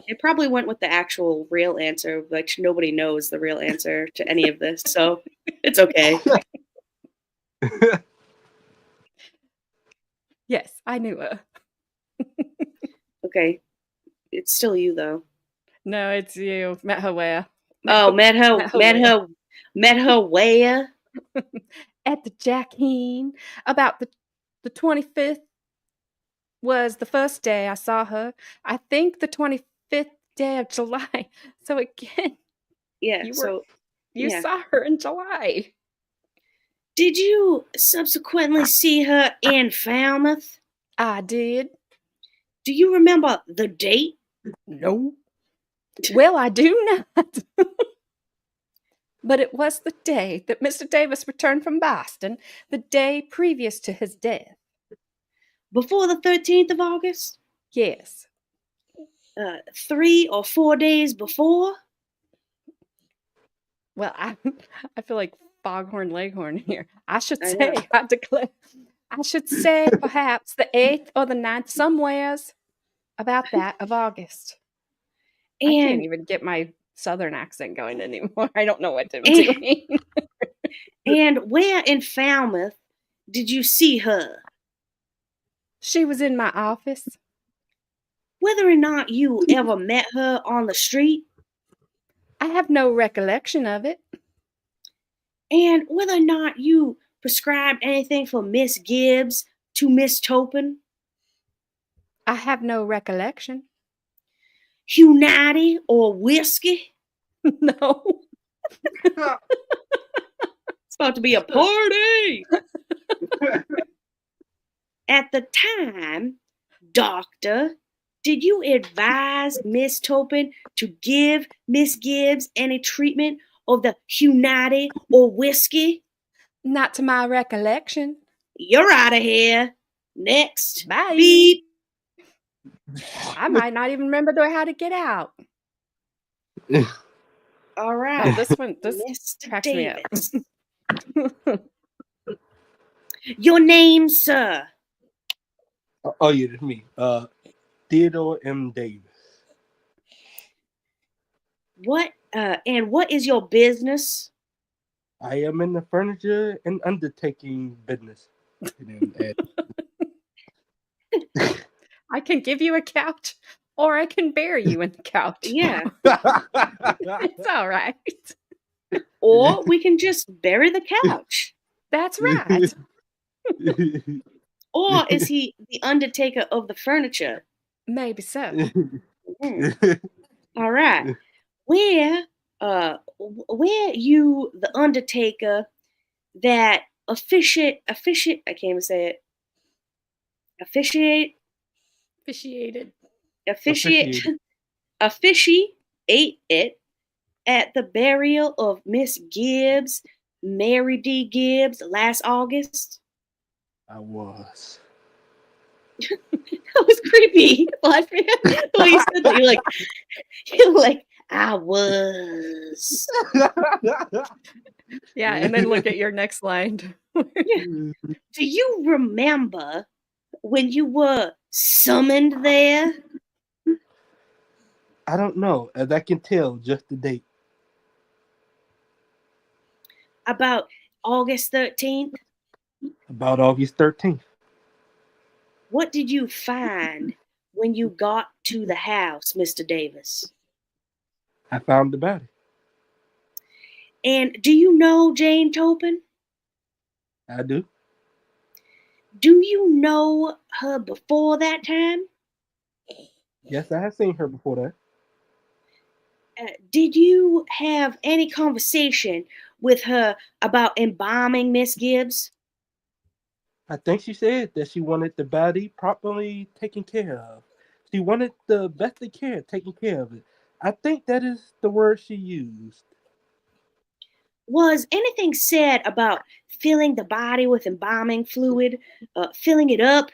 It probably went with the actual real answer, like nobody knows the real answer to any of this, so it's okay. Yes, I knew her. Okay. It's still you though. No, it's you. Met her where? Oh, met her where? At the Joaquin. About the 25th was the first day I saw her. I think the 25th day of July. So again, Yeah, you saw her in July. Did you subsequently see her in Falmouth? I did. Do you remember the date? No. Well, I do not. But it was the day that Mr. Davis returned from Boston, the day previous to his death. Before the 13th of August? Yes. 3 or 4 days before? Well, I feel like Foghorn Leghorn here. I know. I should say perhaps the 8th or the 9th, somewheres about that of August. I can't even get my Southern accent going anymore. I don't know what I'm doing. And where in Falmouth did you see her? She was in my office. Whether or not you ever met her on the street, I have no recollection of it. and whether or not you prescribed anything for Miss Gibbs to Miss Toppan, I have no recollection. Hunati or whiskey. No. It's about to be a party. At the time, doctor, did you advise Miss Toppan to give Miss Gibbs any treatment of the Hunati or whiskey? Not to my recollection. You're out of here. Next. Bye. Beep. I might not even remember how to get out. All right. This Mr. cracks me up. Davis. Your name, sir. Oh yeah, that's me. Theodore M. Davis. What and what is your business? I am in the furniture and undertaking business. I can give you a couch, or I can bury you in the couch. Yeah. It's all right. Or we can just bury the couch. That's right. Or is he the undertaker of the furniture? Maybe so. All right. Where you the undertaker that officiate I can't even say it. Officiate it at the burial of Miss Gibbs, Mary D. Gibbs, last August? I was. That was creepy. Like, the way you said that, you're like, I was. Yeah, and then look at your next line. Yeah. Do you remember when you were summoned there? I don't know, as I can tell just the date. About August 13th? About August 13th. What did you find when you got to the house, Mr. Davis? I found the body. And do you know Jane Toppan? I do. Do you know her before that time? Yes, I have seen her before that. Did you have any conversation with her about embalming Miss Gibbs? I think she said that she wanted the body properly taken care of. She wanted the best of care taken care of it. I think that is the word she used. Was anything said about filling the body with embalming fluid, filling it up,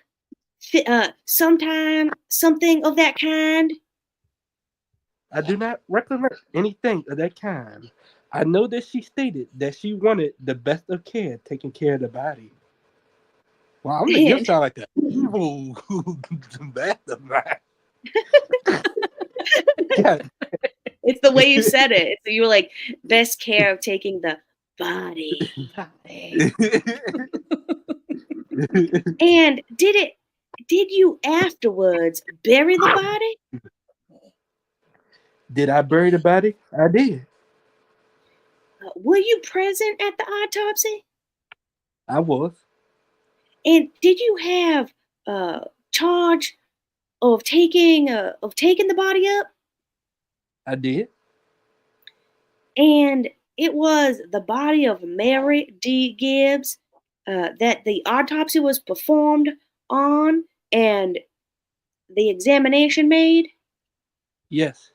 something of that kind? I do not recollect anything of that kind. I know that she stated that she wanted the best of care taking care of the body. Wow, I'm making you sound like an evil mastermind. Yeah. It's the way you said it. So you were like, best care of taking the body. And did you afterwards bury the body? Did I bury the body? I did. Were you present at the autopsy? I was. And did you have charge of taking the body up? I did. And it was the body of Mary D. Gibbs that the autopsy was performed on and the examination made? Yes.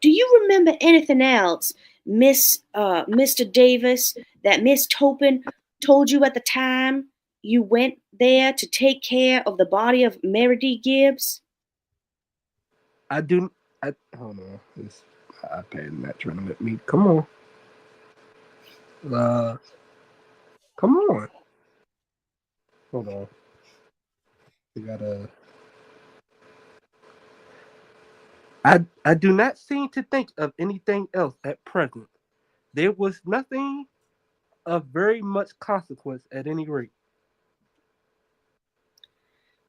Do you remember anything else, Mr. Davis, that Miss Toppan told you at the time you went there to take care of the body of Mary D. Gibbs? Hold on. This iPad not trying to let me. Come on. Come on. Hold on. We gotta. I do not seem to think of anything else at present. There was nothing of very much consequence at any rate.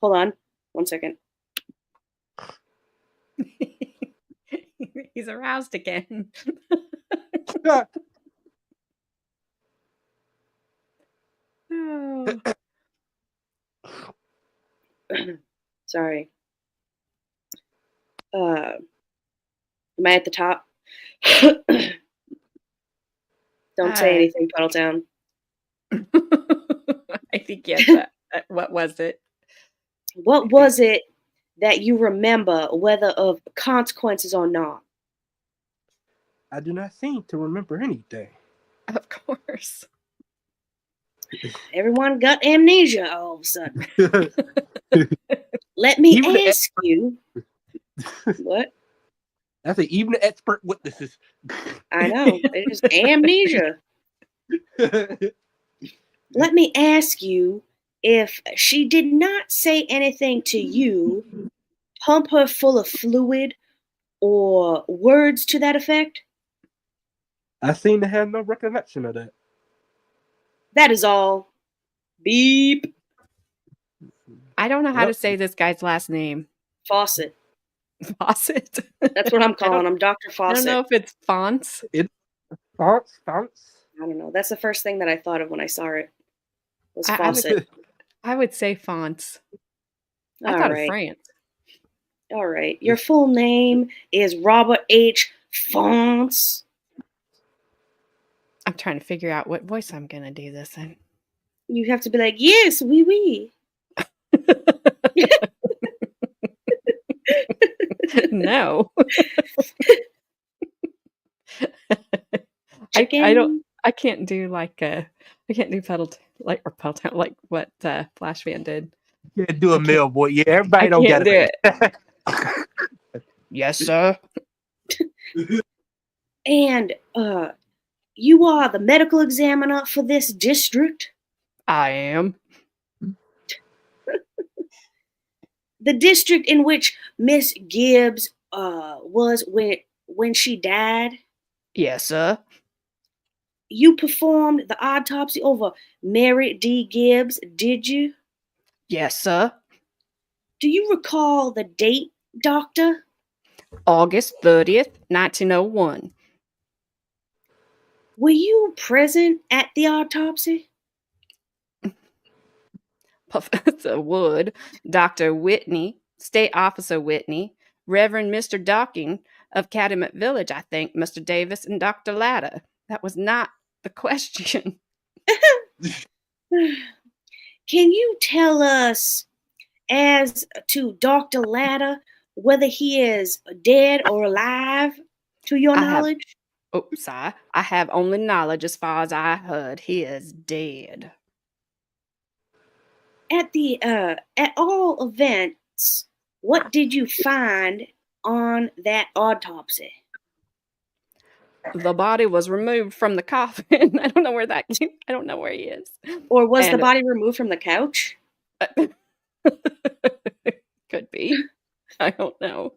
Hold on 1 second. He's aroused again. Oh. Sorry. Am I at the top? Don't say anything, Puddletown. I think yes. What was it? What was it that you remember, whether of consequences or not? I do not seem to remember anything. Of course. Everyone got amnesia all of a sudden. Let me ask you. What? I say even the expert witnesses. I know. It is amnesia. Let me ask you, if she did not say anything to you, pump her full of fluid, or words to that effect? I seem to have no recollection of that. That is all. Beep. I don't know how to say this guy's last name. Fawcett. Fawcett. That's what I'm calling him, Dr. Fawcett. I don't know if it's Fonts. Fonts. I don't know. That's the first thing that I thought of when I saw it. Was Fawcett. I would say Fonts. I All thought right. of France. All right. Your full name is Robert H. Fonts. I'm trying to figure out what voice I'm going to do this in. You have to be like, yes, oui, oui. No. Chicken. I can't do like I can't do pedal like what Flash Fan did. Yeah, do a male boy. Yeah, everybody don't get it. Yes, sir. And you are the medical examiner for this district? I am. The district in which Miss Gibbs was when she died? Yes, sir. You performed the autopsy over Mary D. Gibbs, did you? Yes, sir. Do you recall the date, Doctor? August 30th, 1901. Were you present at the autopsy? Professor Wood, Dr. Whitney, State Officer Whitney, Reverend Mr. Docking of Calumet Village, I think, Mr. Davis, and Dr. Latta. That was not the question. Can you tell us, as to Dr. Latta, whether he is dead or alive, to your knowledge? I have only knowledge as far as I heard. He is dead. At all events, what did you find on that autopsy? The body was removed from the coffin. I don't know where I don't know where he is. Or was the body removed from the couch? Could be. I don't know.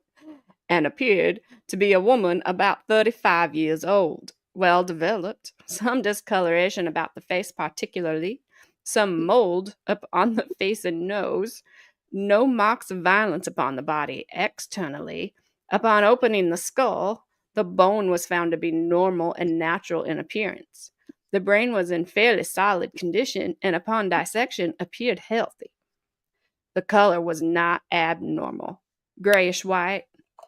And appeared to be a woman about 35 years old, well developed, some discoloration about the face particularly, some mold up on the face and nose, no marks of violence upon the body externally. Upon opening the skull, the bone was found to be normal and natural in appearance. The brain was in fairly solid condition and upon dissection appeared healthy. The color was not abnormal, grayish white,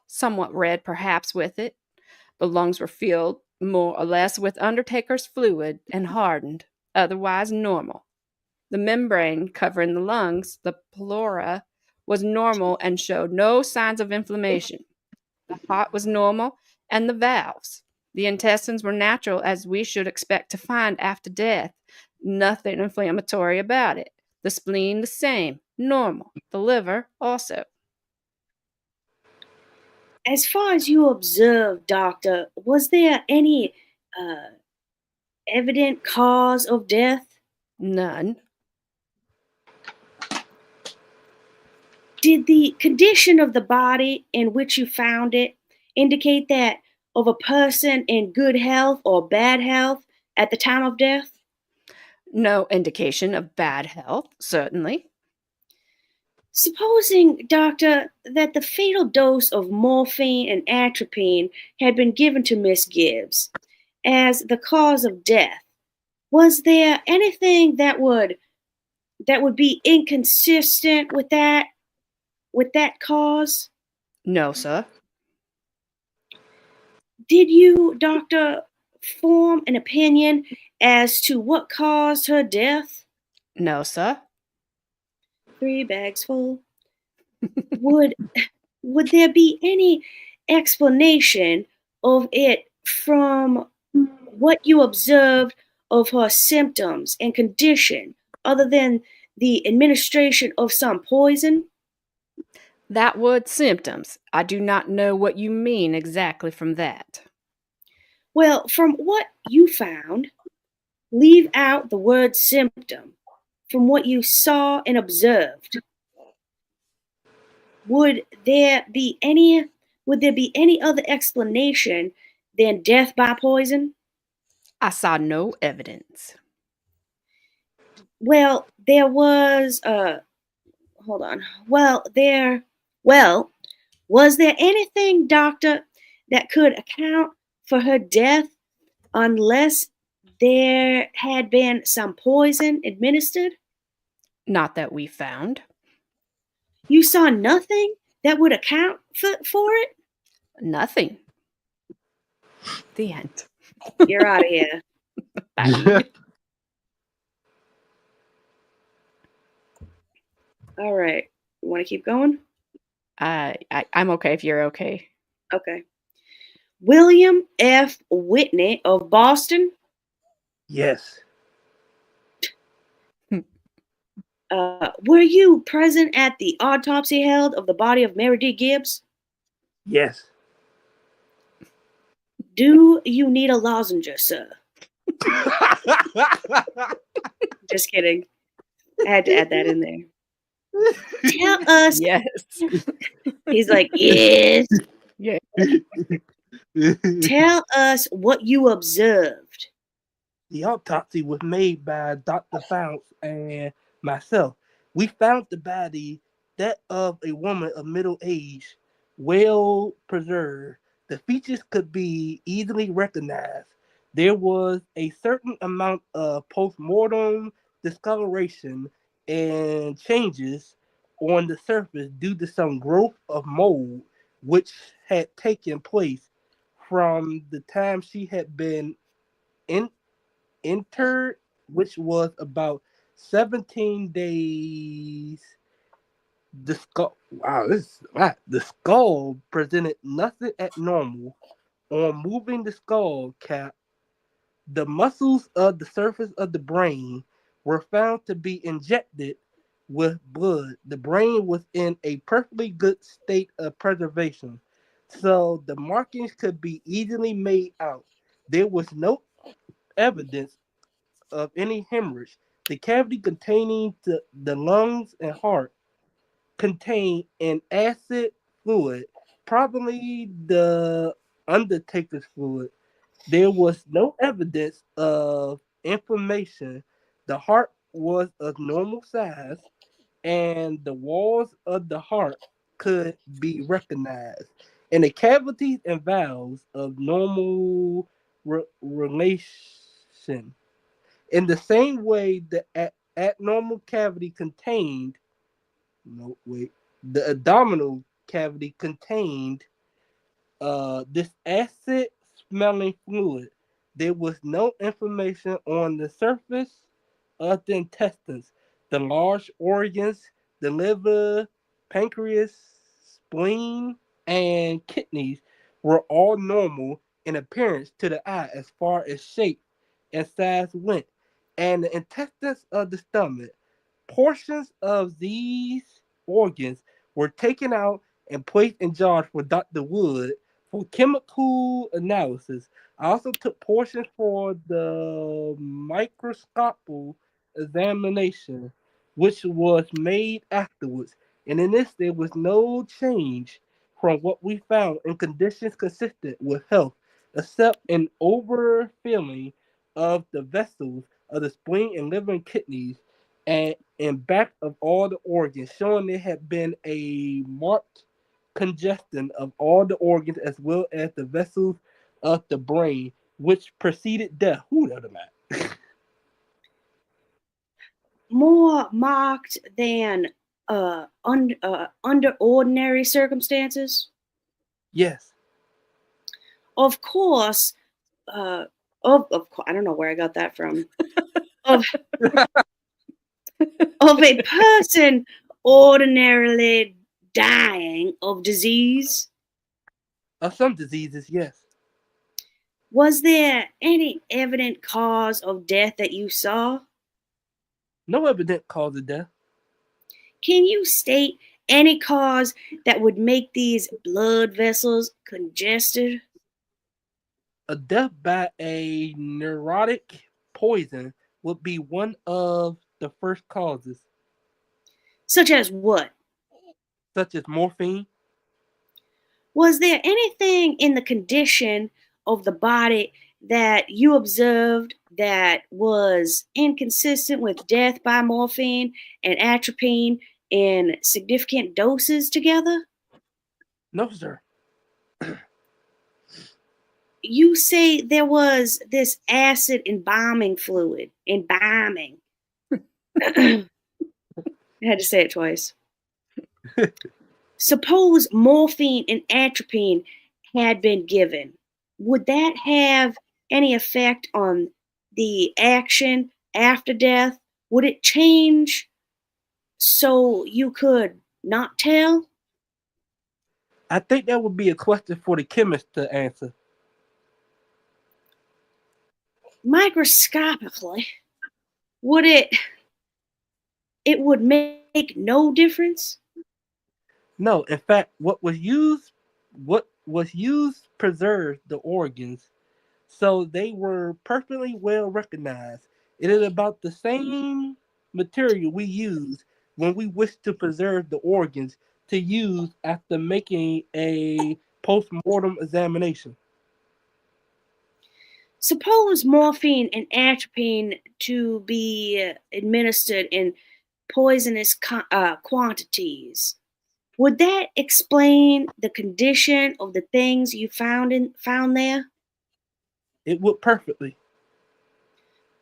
somewhat red perhaps with it. The lungs were filled more or less with undertaker's fluid and hardened, otherwise normal. The membrane covering the lungs, the pleura, was normal and showed no signs of inflammation. The heart was normal and the valves. The intestines were natural as we should expect to find after death. Nothing inflammatory about it. The spleen the same, normal. The liver also. As far as you observed, Doctor, was there any evident cause of death? None. Did the condition of the body in which you found it indicate that of a person in good health or bad health at the time of death? No indication of bad health, certainly. Supposing, doctor, that the fatal dose of morphine and atropine had been given to Miss Gibbs as the cause of death, was there anything that would be inconsistent with that cause? No, sir. Did you, doctor, form an opinion as to what caused her death? No, sir. 3 bags full. Would there be any explanation of it from what you observed of her symptoms and condition other than the administration of some poison? That word symptoms. I do not know what you mean exactly from that. Well, from what you found, leave out the word symptom from what you saw and observed. Would there be any other explanation than death by poison? I saw no evidence. Well, there was hold on. Was there anything, doctor, that could account for her death unless there had been some poison administered? Not that we found. You saw nothing that would account for it? Nothing. The end. You're out of here. Bye. All right. You want to keep going? I'm okay if you're okay. Okay. William F. Whitney of Boston. Yes. Were you present at the autopsy held of the body of Mary D. Gibbs? Yes. Do you need a lozenge, sir? Just kidding. I had to add that in there. Tell us. Yes. He's like, yes. Yeah. Tell us what you observed. The autopsy was made by Dr. Founts and myself. We found the body, that of a woman of middle age, well preserved. The features could be easily recognized. There was a certain amount of post-mortem discoloration and changes on the surface due to some growth of mold which had taken place from the time she had been in entered, which was about 17 days. The skull, wow, this is a lot. The skull presented nothing abnormal. On moving the skull cap, the muscles of the surface of the brain were found to be injected with blood. The brain was in a perfectly good state of preservation, so the markings could be easily made out. There was no evidence of any hemorrhage. The cavity containing the lungs and heart contained an acid fluid, probably the undertaker's fluid. There was no evidence of inflammation. The heart was of normal size, and the walls of the heart could be recognized. And the cavities and valves of normal relation. In the same way, the abnormal cavity contained, no, wait, the abdominal cavity contained this acid smelling fluid. There was no inflammation on the surface of the intestines. The large organs, the liver, pancreas, spleen, and kidneys were all normal in appearance to the eye as far as shape and size went. And the intestines of the stomach, portions of these organs were taken out and placed in jars for Dr. Wood for chemical analysis. I also took portions for the microscopical examination, which was made afterwards. And in this, there was no change from what we found in conditions consistent with health, except an overfilling of the vessels of the spleen and liver and kidneys, and and back of all the organs, showing there had been a marked congestion of all the organs as well as the vessels of the brain, which preceded death. Who knows that? More marked than under ordinary circumstances? Yes. Of course, of course, I don't know where I got that from. Of a person ordinarily dying of disease. Of some diseases, yes. Was there any evident cause of death that you saw? No evident cause of death. Can you state any cause that would make these blood vessels congested? A death by a neurotic poison would be one of the first causes, Such as what? such as morphine. Was there anything in the condition of the body that you observed that was inconsistent with death by morphine and atropine in significant doses together? No, sir. You say there was this acid embalming fluid. Embalming. I had to say it twice. Suppose morphine and atropine had been given. Would that have any effect on the action after death? Would it change so you could not tell? I think that would be a question for the chemist to answer. Microscopically, would it would make no difference? No, in fact, what was used preserved the organs, so they were perfectly well recognized. It is about the same material we use when we wish to preserve the organs to use after making a post-mortem examination. Suppose morphine and atropine to be administered in poisonous quantities. Would that explain the condition of the things you found there? It would perfectly.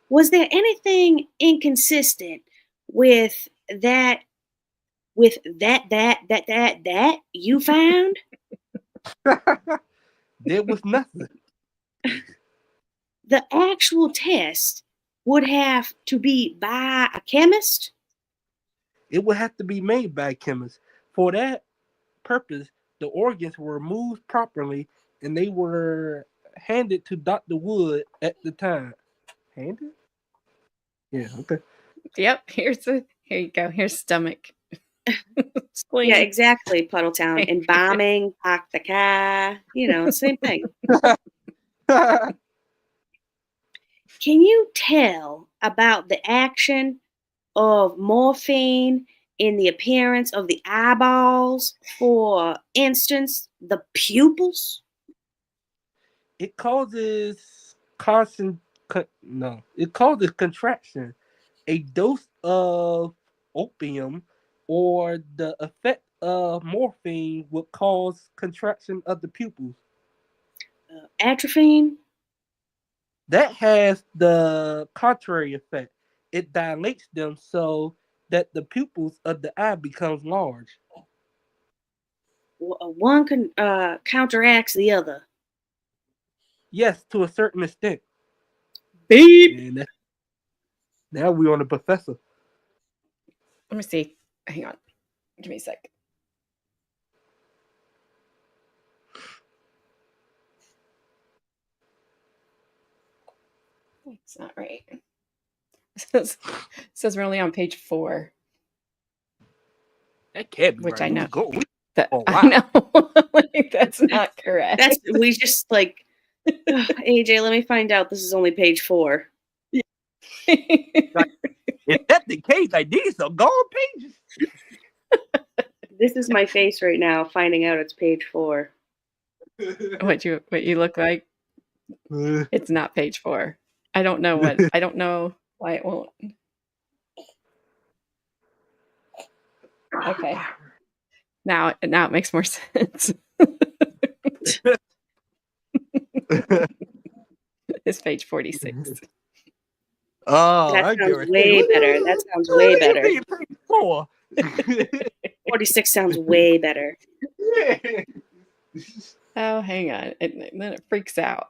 Was there anything inconsistent with that that you found? There was nothing. The actual test would have to be by a chemist? It would have to be made by chemists. For that purpose, the organs were removed properly and they were handed to Dr. Wood at the time. Handed? Yeah, okay. Yep. Here you go. Here's stomach. Yeah, exactly, Puddletown. Embalming, park the car, same thing. Can you tell about the action of morphine in the appearance of the eyeballs? For instance, the pupils? It causes contraction. A dose of opium or the effect of morphine would cause contraction of the pupils. Atropine? That has the contrary effect. It dilates them so that the pupils of the eye becomes large. One counteracts the other. Yes, to a certain extent. Beep. And now we're on the professor. Let me see. Hang on. Give me a sec. It's not right. It says we're only on page 4. That can't be which right. I know. Wow. I know. Like, that's not correct. We just AJ, let me find out. This is only page 4. If that's the case, I need some gold pages. This is my face right now, finding out it's page 4. What you look like? It's not page 4. I don't know why it won't. Okay. Now it makes more sense. It's page 46. Oh, That I get sounds it. way better. That sounds way better. 46 sounds way better. Oh, hang on. And then it freaks out.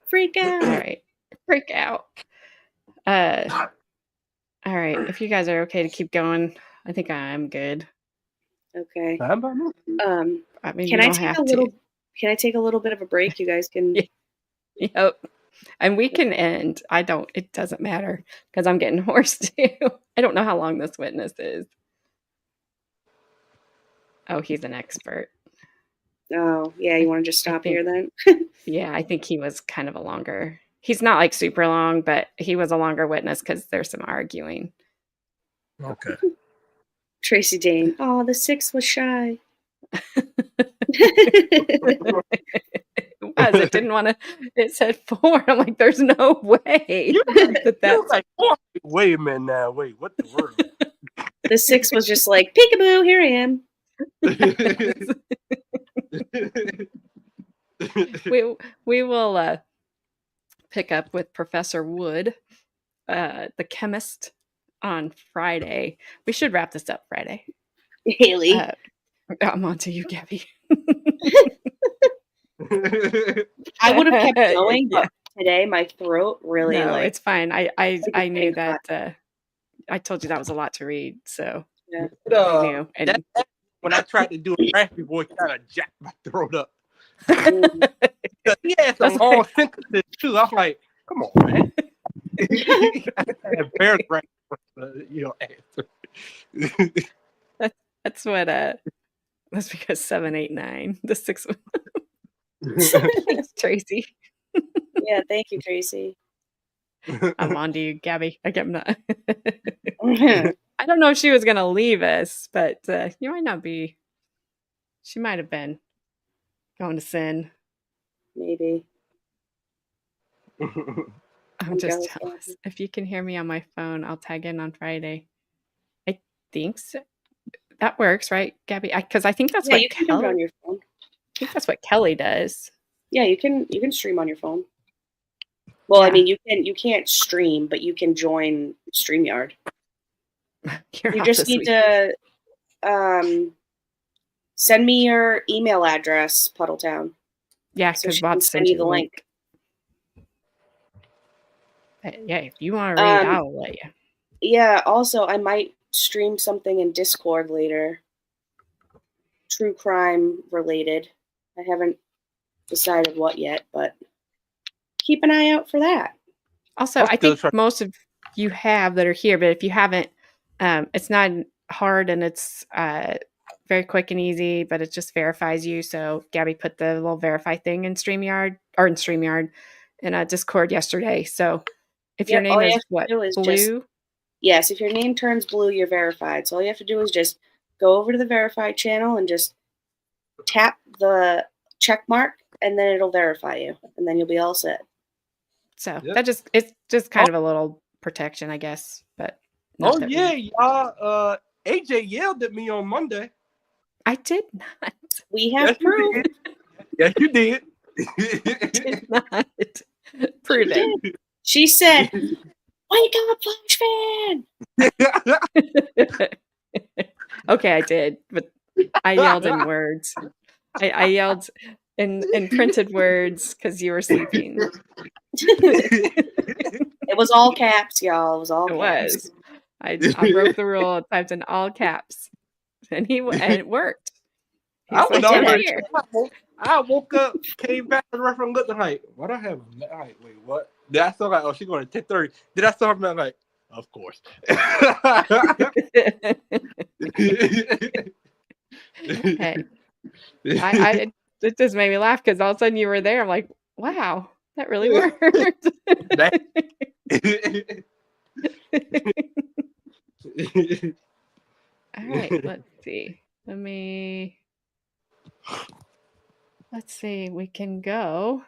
Freak All out. right. Freak out. All right. If you guys are okay to keep going, I think I'm good. Okay. How about me? I mean, Can you I don't take have a little? to. Can I take a little bit of a break? You guys can. Yeah. Yep. And we can end. It doesn't matter because I'm getting hoarse too. I don't know how long this witness is. Oh, he's an expert. Oh, yeah. You want to just I stop think, here then? yeah, I think he was kind of a longer. He's not like super long, but he was a longer witness because there's some arguing. Okay. Tracy Dane. Oh, the 6 was shy. It was. It didn't want to. It said 4. I'm like, there's no way That's like, oh, wait a minute now. Wait, what the world? The 6 was just like, peekaboo, here I am. we will pick up with Professor Wood, the chemist, on Friday. We should wrap this up Friday. Haley. I'm on to you, Gabby. I would have kept going, but today my throat really No, like. it's fine. I it's knew getting hot. that. I told you that was a lot to read, so Yeah. I knew. And when I tried to do a raspy boy, kind of jacked my throat up. Mm. He had some long sentences too. I'm like, come on, man. Paragraph, answer. that's what. That's because 7, 8, 9. The 6 one. Thanks, Tracy. Yeah, thank you, Tracy. I'm on to you, Gabby. I don't know if she was gonna leave us, but you might not be. She might have been going to sin. Maybe. I'm just jealous. If you can hear me on my phone, I'll tag in on Friday. I think so. That works, right, Gabby? Because I think that's what you can do it on your phone. I think that's what Kelly does. Yeah, you can stream on your phone. Well, yeah. I mean, you can't stream, but you can join StreamYard. You just need to send me your email address, Puddletown. Yeah, because so Bob's send you the link. Yeah, if you want to read, I'll let you. Yeah, also, I might stream something in Discord later. True crime related. I haven't decided what yet, but keep an eye out for that. Also, I think most of you have that are here, but if you haven't, it's not hard and it's very quick and easy, but it just verifies you. So Gabby put the little verify thing in StreamYard in Discord yesterday. So if your name is what, blue? Yes, if your name turns blue, you're verified. So all you have to do is just go over to the verified channel and just tap the check mark, and then it'll verify you, and then you'll be all set. So it's just kind of a little protection, I guess. But y'all, AJ yelled at me on Monday. I did not. We have proof. Yes, you did. Did not prove it. She said, "Wake up, Flash fan!" Okay, I did, but I yelled in words. I yelled in printed words because you were sleeping. It was all caps, y'all. It was all caps. I broke the rule. I typed in all caps, and it worked. I woke up, came back to the restaurant, looked like, what I have? Wait, what? Did I start like, oh, she's going to 10:30? Did I start like, of course. Hey, it just made me laugh because all of a sudden you were there. I'm like, wow, that really worked. All right, let's see. Let's see. We can go.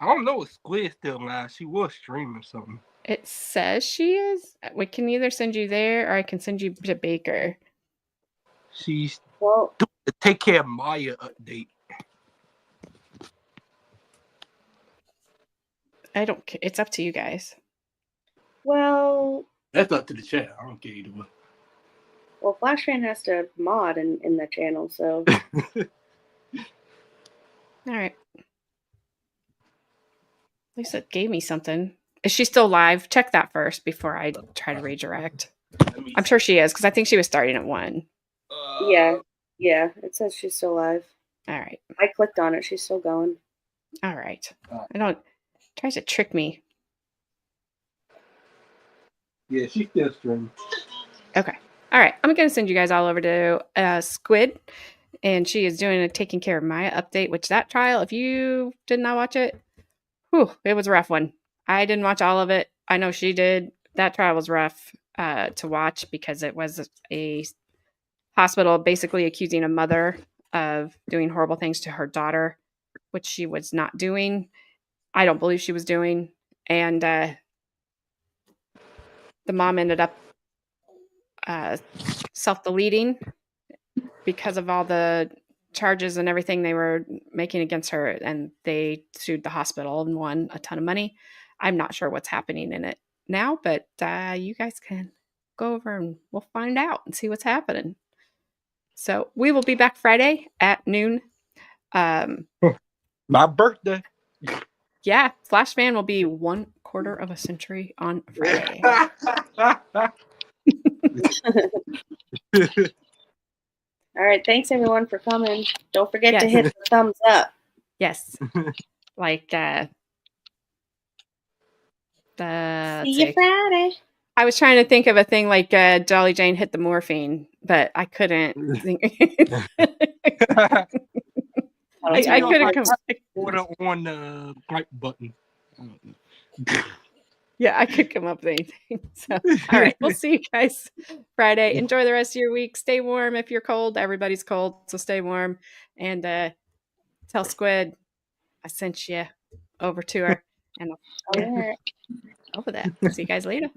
I don't know if Squid's still live. She was streaming something. It says she is. We can either send you there or I can send you to Baker. She's Well, doing the Take Care of Maya update. I don't care. It's up to you guys. well, That's up to the chat. I don't care either way. well, Flashman has to mod in the channel, so All right. Lisa gave me something. Is she still live? Check that first before I try to redirect. I'm sure she is because I think she was starting at 1. yeah, it says she's still live. All right. I clicked on it. She's still going. All right. I don't. Tries to trick me. Yeah, she's still streaming. Okay. All right. I'm going to send you guys all over to Squid. And she is doing a Taking Care of Maya update, which that trial, if you did not watch it, it was a rough one. I didn't watch all of it. I know she did. That trial was rough to watch because it was a hospital basically accusing a mother of doing horrible things to her daughter, which she was not doing. I don't believe she was doing. And the mom ended up self-deleting because of all the charges and everything they were making against her, and they sued the hospital and won a ton of money. I'm not sure what's happening in it now, but you guys can go over and we'll find out and see what's happening. So we will be back Friday at noon. My birthday. Yeah, Flashman will be 1/4 of a century on Friday. All right, thanks everyone for coming. Don't forget to Yes. hit the thumbs up. Yes. Like See you Friday. I was trying to think of a thing like Jolly Jane hit the morphine, but I couldn't think. I couldn't come. Order on the like button. Yeah, I could come up with anything. So, all right, we'll see you guys Friday. Enjoy the rest of your week. Stay warm if you're cold. Everybody's cold, so stay warm. And tell Squid I sent you over to her. And All right. over that. See you guys later.